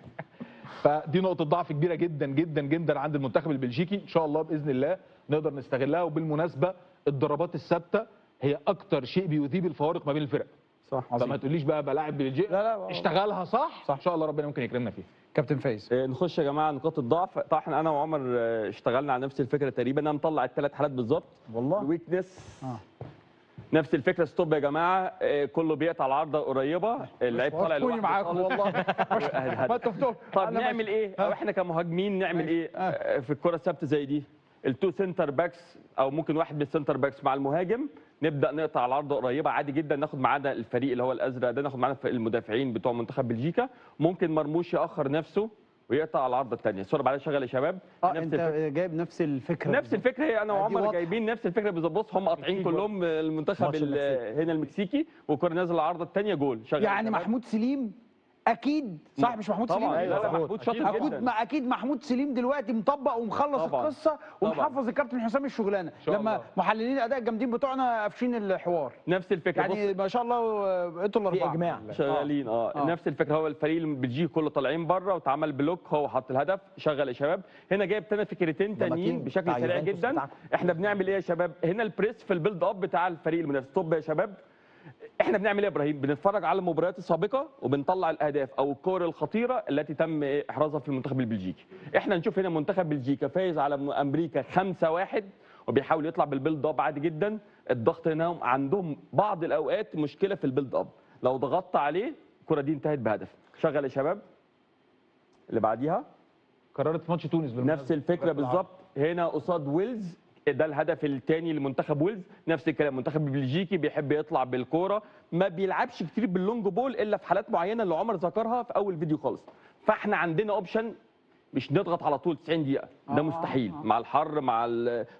فدي نقطه ضعف كبيره جدا جدا جدا عند المنتخب البلجيكي، ان شاء الله باذن الله نقدر نستغلها. وبالمناسبه الضربات الثابته هي اكتر شيء بيذيب الفوارق ما بين الفرق. صح. فما تقوليش بقى بلاعب بلجيكا، لا اشتغلها صح ان شاء الله ربنا ممكن يكرمنا فيها. كابتن فايز، نخش يا جماعه نقاط الضعف. طبعا انا وعمر اشتغلنا على نفس الفكره تقريبا، انا مطلع الثلاث حالات بالظبط. والله الويكنس نفس الفكره، ستوب يا جماعه، كله بيقطع العرضه قريبه، اللعيب طالع لوحده معاكم والله. ما تفتوا. طب نعمل ايه؟ او احنا كمهاجمين نعمل ايه في الكره الثابته زي دي؟ التو سنتر باكس او ممكن واحد من السنتر باكس مع المهاجم، نبدا نقطع العرضه قريبه عادي جدا، ناخد معانا الفريق اللي هو الازرق ده، ناخد معانا المدافعين بتوع منتخب بلجيكا، ممكن مرموش ياخر نفسه ويقطع العرضه الثانيه. الصوره بعدها شغل يا شباب. انت جايب نفس الفكره. نفس الفكره، هي انا وعمر جايبين نفس الفكره بالظبط. بص هم قاطعين كلهم المنتخب هنا المكسيكي، والكره نازله العرضه الثانيه جول. شغل يعني محمود سليم اكيد صح، مش محمود سليم؟ طبعا لا محمود شاطر جدا. اكيد محمود سليم دلوقتي مطبق ومخلص القصه ومحفظ الكابتن حسام الشغلانه، لما محللين الاداء الجامدين بتوعنا قافشين الحوار. نفس الفكره يعني ما شاء الله انتوا الاربعه اجماع شغالين. نفس الفكره، هو الفريق البلجيكي كله طالعين بره واتعمل بلوك، هو حط الهدف. شغل يا شباب. هنا جايب تاني فكرتين تانيين بشكل سريع جدا. احنا بنعمل ايه يا شباب؟ هنا البريس في البيلد اب بتاع الفريق المنافس. طب يا شباب احنا بنعمل ايه يا ابراهيم؟ بنتفرج على المباريات السابقه وبنطلع الاهداف او الكور الخطيره التي تم احرازها في المنتخب البلجيكي. احنا نشوف هنا منتخب بلجيكا فايز على امريكا 5-1 وبيحاول يطلع بالبيلد اب عادي جدا. الضغط هنا عندهم بعض الاوقات مشكله في البيلد اب، لو ضغطت عليه الكره دي انتهت بهدف. شغل يا شباب اللي بعديها. قررت ماتش تونس نفس الفكره بالظبط، هنا قصاد ويلز، ده الهدف الثاني لمنتخب ويلز. نفس الكلام، المنتخب البلجيكي بيحب يطلع بالكوره، ما بيلعبش كتير باللونج بول الا في حالات معينه اللي عمر ذكرها في اول فيديو خالص. فاحنا عندنا اوبشن، مش نضغط على طول 90 دقيقه، ده مستحيل مع الحر، مع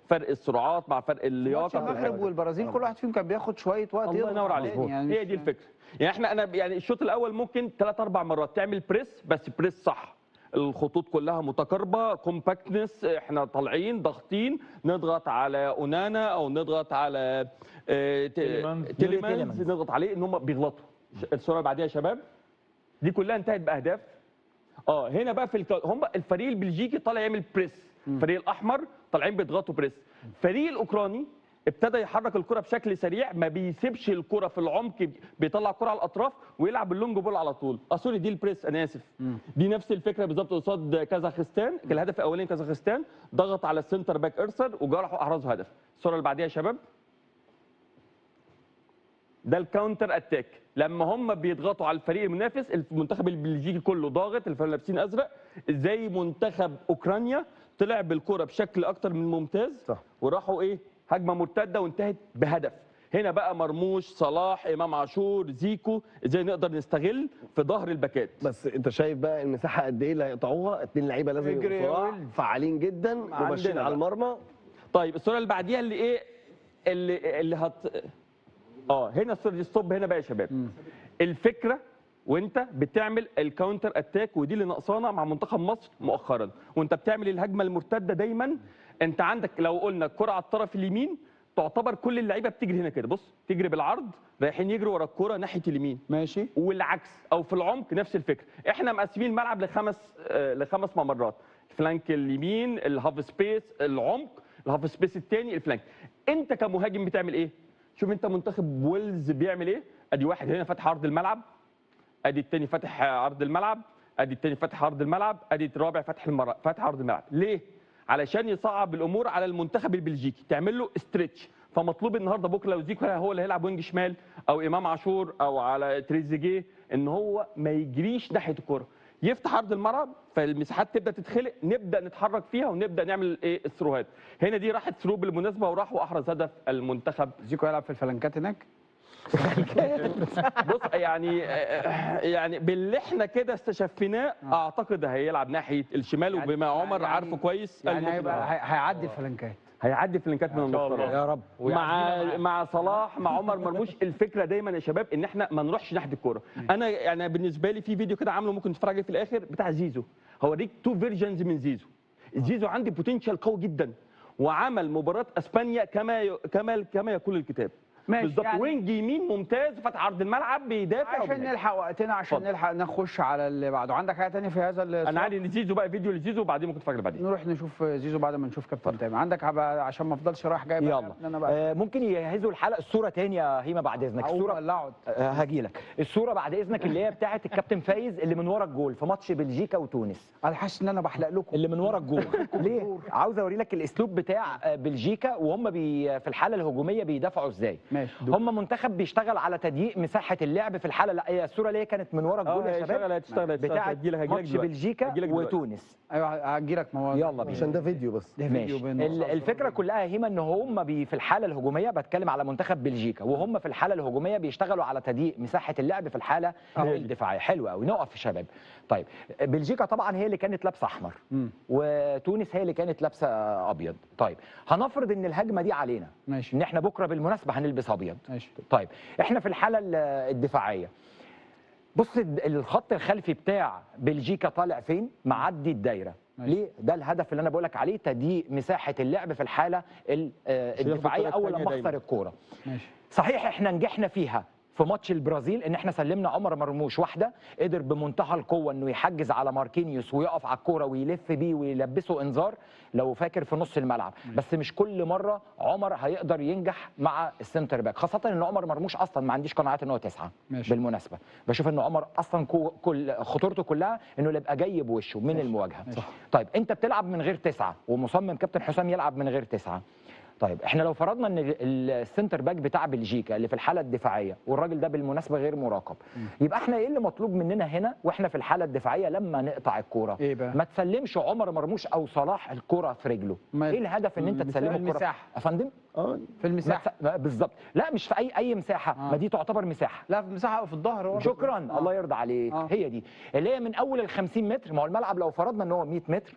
فرق السرعات، مع فرق اللياقه. المغرب والبرازيل كل واحد فيهم كان بياخد شويه وقت. الله ينور عليك. يعني هي دي الفكره. يعني انا يعني الشوط الاول ممكن 3-4 مرات تعمل بريس، بس بريس صح، الخطوط كلها متقاربه، كومباكتنس، احنا طالعين ضاغطين، نضغط على اونانا او نضغط على تيليمانز، نضغط عليه ان هم بيغلطوا. الصوره اللي بعديها يا شباب دي كلها انتهت باهداف. هنا بقى في هم الفريق البلجيكي طالع يعمل بريس، الفريق الاحمر طالعين بيضغطوا بريس. الفريق الاوكراني ابتدى يحرك الكره بشكل سريع، ما بيسيبش الكره في العمق، بيطلع الكره على الاطراف ويلعب اللونج بول على طول. سوري دي البريس، انا اسف. دي نفس الفكره بالظبط قصاد كازاخستان. الهدف الاولاني كازاخستان ضغط على السنتر باك ارسر وجرحوا احرزوا هدف. الصوره اللي بعديها يا شباب ده الكاونتر اتاك، لما هم بيضغطوا على الفريق المنافس. المنتخب البلجيكي كله ضاغط، الفريق لابسين ازرق، زي منتخب اوكرانيا طلع بالكره بشكل اكتر من ممتاز صح. وراحوا ايه هجمه مرتده وانتهت بهدف. هنا بقى مرموش، صلاح، امام عاشور، زيكو، ازاي نقدر نستغل في ظهر الباكات. بس انت شايف بقى المساحه قد ايه اللي هيقطعوها؟ 2 لعيبه لازم يبقوا فعالين جدا وماشيين على المرمى. طيب الصوره اللي بعديها اللي ايه اللي هنا الصوره دي ستوب. هنا بقى يا شباب الفكره وانت بتعمل الكاونتر اتاك، ودي اللي ناقصانا مع منتخب مصر مؤخرا. وانت بتعمل الهجمه المرتده دايما انت عندك، لو قلنا الكره على الطرف اليمين تعتبر كل اللعيبه بتجري هنا كده، بص تجري بالعرض، رايحين يجروا ورا الكره ناحيه اليمين ماشي، والعكس، او في العمق نفس الفكره. احنا مقسمين الملعب لخمس ممرات، الفلانك اليمين، الهاف سبيس، العمق، الهاف سبيس الثاني، الفلانك. انت كمهاجم بتعمل ايه؟ شوف انت منتخب ويلز بيعمل ايه. ادي واحد هنا فاتح عرض الملعب، ادي الثاني فاتح عرض الملعب، ادي الثاني فاتح عرض الملعب، ادي الرابع فاتح عرض الملعب. ليه؟ علشان يصعب الامور على المنتخب البلجيكي، تعمل له استرتش. فمطلوب النهارده بكره لو زيكو هو اللي هيلعب وينج شمال او امام عاشور او على تريزيجيه، ان هو ما يجريش ناحيه الكره، يفتح عرض الملعب فالمساحات تبدا تتخلق، نبدا نتحرك فيها ونبدا نعمل ايه الثروهات. هنا دي راحت ثرو بالمناسبه وراح واحرز هدف المنتخب. زيكو هيلعب في الفلنكات هناك. بص يعني باللي احنا كده استشفيناه اعتقد هيلعب ناحيه الشمال، وبما عمر عارفه كويس يعني هيعدي الفلنكات، هيعدي فلنكات من المفترض يا رب. مع صلاح مع عمر مرموش. الفكره دايما يا شباب ان احنا ما نروحش ناحيه الكوره. انا يعني بالنسبه لي في فيديو كده عامله ممكن تتفرج عليه في الاخر بتاع زيزو، هوريك تو فيرجنز من زيزو. زيزو عندي بوتنشال قوي جدا، وعمل مباراه اسبانيا كما يقول الكتاب بالظبط. يعني وينج يمين ممتاز، فتح عرض الملعب بيدافع. عشان نلحق وقتنا، عشان نلحق نخش على اللي بعده. عندك حاجه ثانيه في هذا انا عادي لزيزو بقى، فيديو لزيزو وبعدين ممكن تتفرج بعدين نروح نشوف زيزو بعد ما نشوف كابتن تامر. عندك عشان ما افضلش رايح جاي يلا ممكن يجهزوا الحلقه الصوره تاني يا هيما بعد اذنك. الصوره هاجي لك الصوره بعد اذنك اللي هي بتاعه الكابتن فايز اللي من ورا الجول في ماتش بلجيكا وتونس. انا حاسس ان انا بحلق لكم اللي من ورا الجول. ليه؟ عاوز اوري لك الاسلوب بتاع بلجيكا وهم في الحاله الهجوميه بيدافعوا ازاي. هم منتخب بيشتغل على تضييق مساحه اللعب في الحاله. لا الصوره اللي هي كانت من ورا الجول يا شباب بتاعه ماتش بلجيكا وتونس. ايوه هاجي لك. ما هو يلا بينا عشان ده فيديو بس. الفكره كلها هيما ان هم في الحاله الهجوميه، بتكلم على منتخب بلجيكا، وهم في الحاله الهجوميه بيشتغلوا على تضييق مساحه اللعب في الحاله الدفاعيه. حلو قوي، نقف يا شباب. طيب بلجيكا طبعا هي اللي كانت لابسه احمر وتونس هي اللي كانت لابسه ابيض. طيب هنفرض ان الهجمه دي علينا، ماشي، ان احنا بكره بالمناسبه هنلبس ابيض. ماشي. طيب احنا في الحاله الدفاعيه، بص الخط الخلفي بتاع بلجيكا طالع فين؟ معدي الدايره. ماشي. ليه؟ ده الهدف اللي انا بقول لك عليه، تضييق مساحه اللعب في الحاله الدفاعيه اول لما اخسر الكوره. ماشي. صحيح احنا نجحنا فيها في ماتش البرازيل، ان احنا سلمنا عمر مرموش واحده قدر بمنتهى القوه انه يحجز على ماركينيوس ويقف على الكوره ويلف بيه ويلبسه انذار لو فاكر في نص الملعب. بس مش كل مره عمر هيقدر ينجح مع السنتر باك، خاصه ان عمر مرموش اصلا ما عنديش قناعات ان هو 9. ماشي. بالمناسبه بشوف ان عمر اصلا كل خطورته كلها انه يبقى جاي بوشه من المواجهه. طيب انت بتلعب من غير 9 ومصمم كابتن حسام يلعب من غير 9. طيب احنا لو فرضنا ان السنتر باك بتاع بلجيكا اللي في الحاله الدفاعيه، والراجل ده بالمناسبه غير مراقب، يبقى احنا ايه اللي مطلوب مننا هنا واحنا في الحاله الدفاعيه لما نقطع الكوره؟ ايه بقى؟ ما تسلمش عمر مرموش او صلاح الكوره في رجله. ايه الهدف ان انت تسلمه الكوره؟ يا فندم في المساحه بالظبط. لا مش في اي مساحه. ما دي تعتبر مساحه. لا في مساحه في الظهر. شكرا. الله يرضى عليك. هي دي اللي هي من اول ال 50 متر. ما هو الملعب لو فرضنا ان هو 100 متر،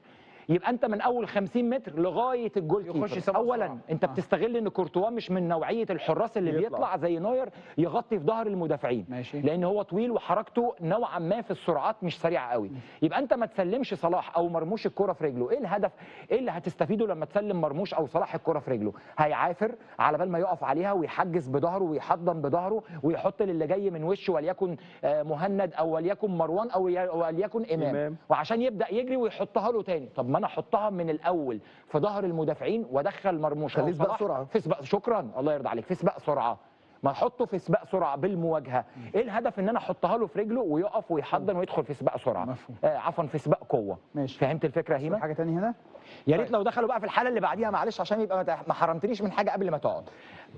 يبقى انت من اول 50 متر لغايه الجول كيبر. اولا انت بتستغل ان كورتوا مش من نوعيه الحراس اللي بيطلع زي نوير يغطي في ظهر المدافعين. ماشي. لان هو طويل وحركته نوعا ما في السرعات مش سريعه قوي. يبقى انت ما تسلمش صلاح او مرموش الكره في رجله. ايه الهدف؟ ايه اللي هتستفيده لما تسلم مرموش او صلاح الكره في رجله؟ هيعافر على بال ما يقف عليها ويحجز بظهره ويحضن بظهره ويحط للي جاي من وشه، وليكن مهند او وليكن مروان او وليكن امام، وعشان يبدا يجري ويحطها له تاني. طب ما انا احطها من الاول في ظهر المدافعين وادخل مرموش خليه سباق سرعه في سباق. شكرا. الله يرضى عليك. في سباق سرعه، ما احطه في سباق سرعه بالمواجهه. ايه الهدف؟ ان انا احطها له في رجله ويقف ويحضن ويدخل في سباق سرعه. عفوا في سباق قوه. ماشي. فهمت الفكره هيما؟ حاجه ثانيه هنا يا ريت لو دخلوا بقى في الحاله اللي بعديها، معلش عشان يبقى ما حرمتنيش من حاجه قبل ما تقعد.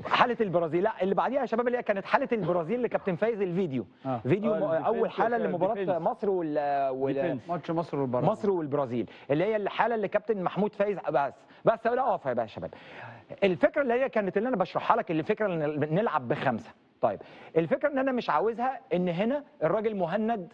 حاله البرازيل، لا اللي بعديها يا شباب اللي كانت حاله البرازيل لكابتن فايز. الفيديو فيديو اول حاله لمباراه مصر ماتش مصر والبرازيل، اللي هي الحاله اللي كابتن محمود فايز بس لا اقف يا شباب. الفكره اللي هي كانت اللي انا بشرحها لك، الفكره ان نلعب ب5. طيب الفكره ان انا مش عاوزها ان هنا الراجل مهند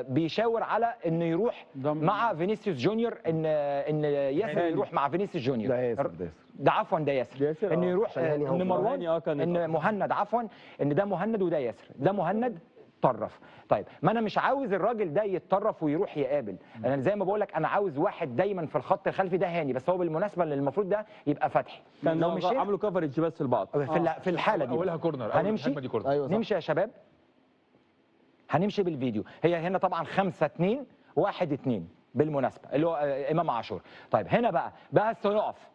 بيشاور على انه يروح مع فينيسيوس جونيور، ان ياسر يروح مع فينيسيوس جونيور. ده عفوا ده ياسر. انه يروح ان مروان ان مهند عفوا ان ده مهند وده ياسر. ده مهند طرف. طيب ما انا مش عاوز الراجل ده يتطرف ويروح يقابل. انا زي ما بقول لك انا عاوز واحد دايما في الخط الخلفي. ده هاني، بس هو بالمناسبه اللي المفروض ده يبقى فتحي. لو مش عملوا كفرج بس لبعض في الحاله دي اولها كورنر. هنمشي نمشي يا شباب. هنمشي بالفيديو. هي هنا طبعا 5-2-1-2 بالمناسبه اللي هو امام عاشور. طيب هنا بقى نقف.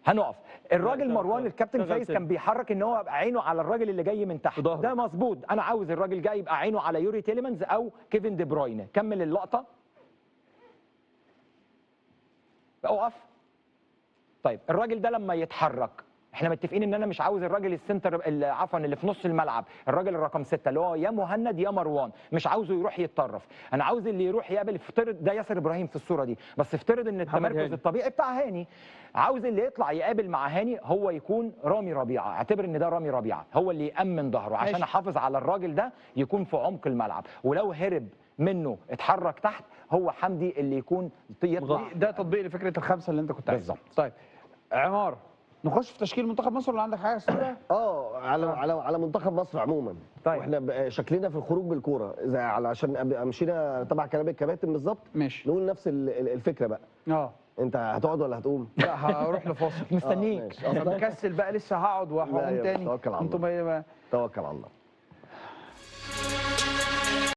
هنقف. الراجل مروان الكابتن فايز كان بيحرك ان هو يبقى عينه على الراجل اللي جاي من تحت، ده مظبوط. انا عاوز الراجل جاي يبقى عينه على يوري تيليمانز او كيفن دي بروين. كمل اللقطه. اقف. طيب الراجل ده لما يتحرك، احنا متفقين ان انا مش عاوز الراجل السنتر عفوا اللي في نص الملعب، الراجل الرقم 6 اللي هو يا مهند يا مروان، مش عاوزه يروح يتطرف. انا عاوز اللي يروح يقابل، افترض ده ياسر ابراهيم في الصوره دي، بس افترض ان التمركز الطبيعي بتاع هاني، عاوز اللي يطلع يقابل مع هاني هو يكون رامي ربيعه. اعتبر ان ده رامي ربيعه هو اللي يامن ظهره عشان احافظ على الراجل ده يكون في عمق الملعب، ولو هرب منه اتحرك تحت هو حمدي اللي يكون يطلع. ده تطبيق لفكره الخمسه اللي انت كنت عايزها. بالظبط. طيب عمار، نخش في تشكيل منتخب مصر ولا عندك حاجه تقولها؟ على منتخب مصر عموما. طيب واحنا شكلنا في الخروج بالكوره عشان مشينا تبع كلام الكباتن بالظبط. ماشي، نقول نفس الفكره بقى. انت هتقعد ولا هتقوم؟ لا هروح لفاصل. مستنيك. انا مكسل بقى لسه هقعد وهقوم تاني. توكل على الله. انتوا توكل على الله.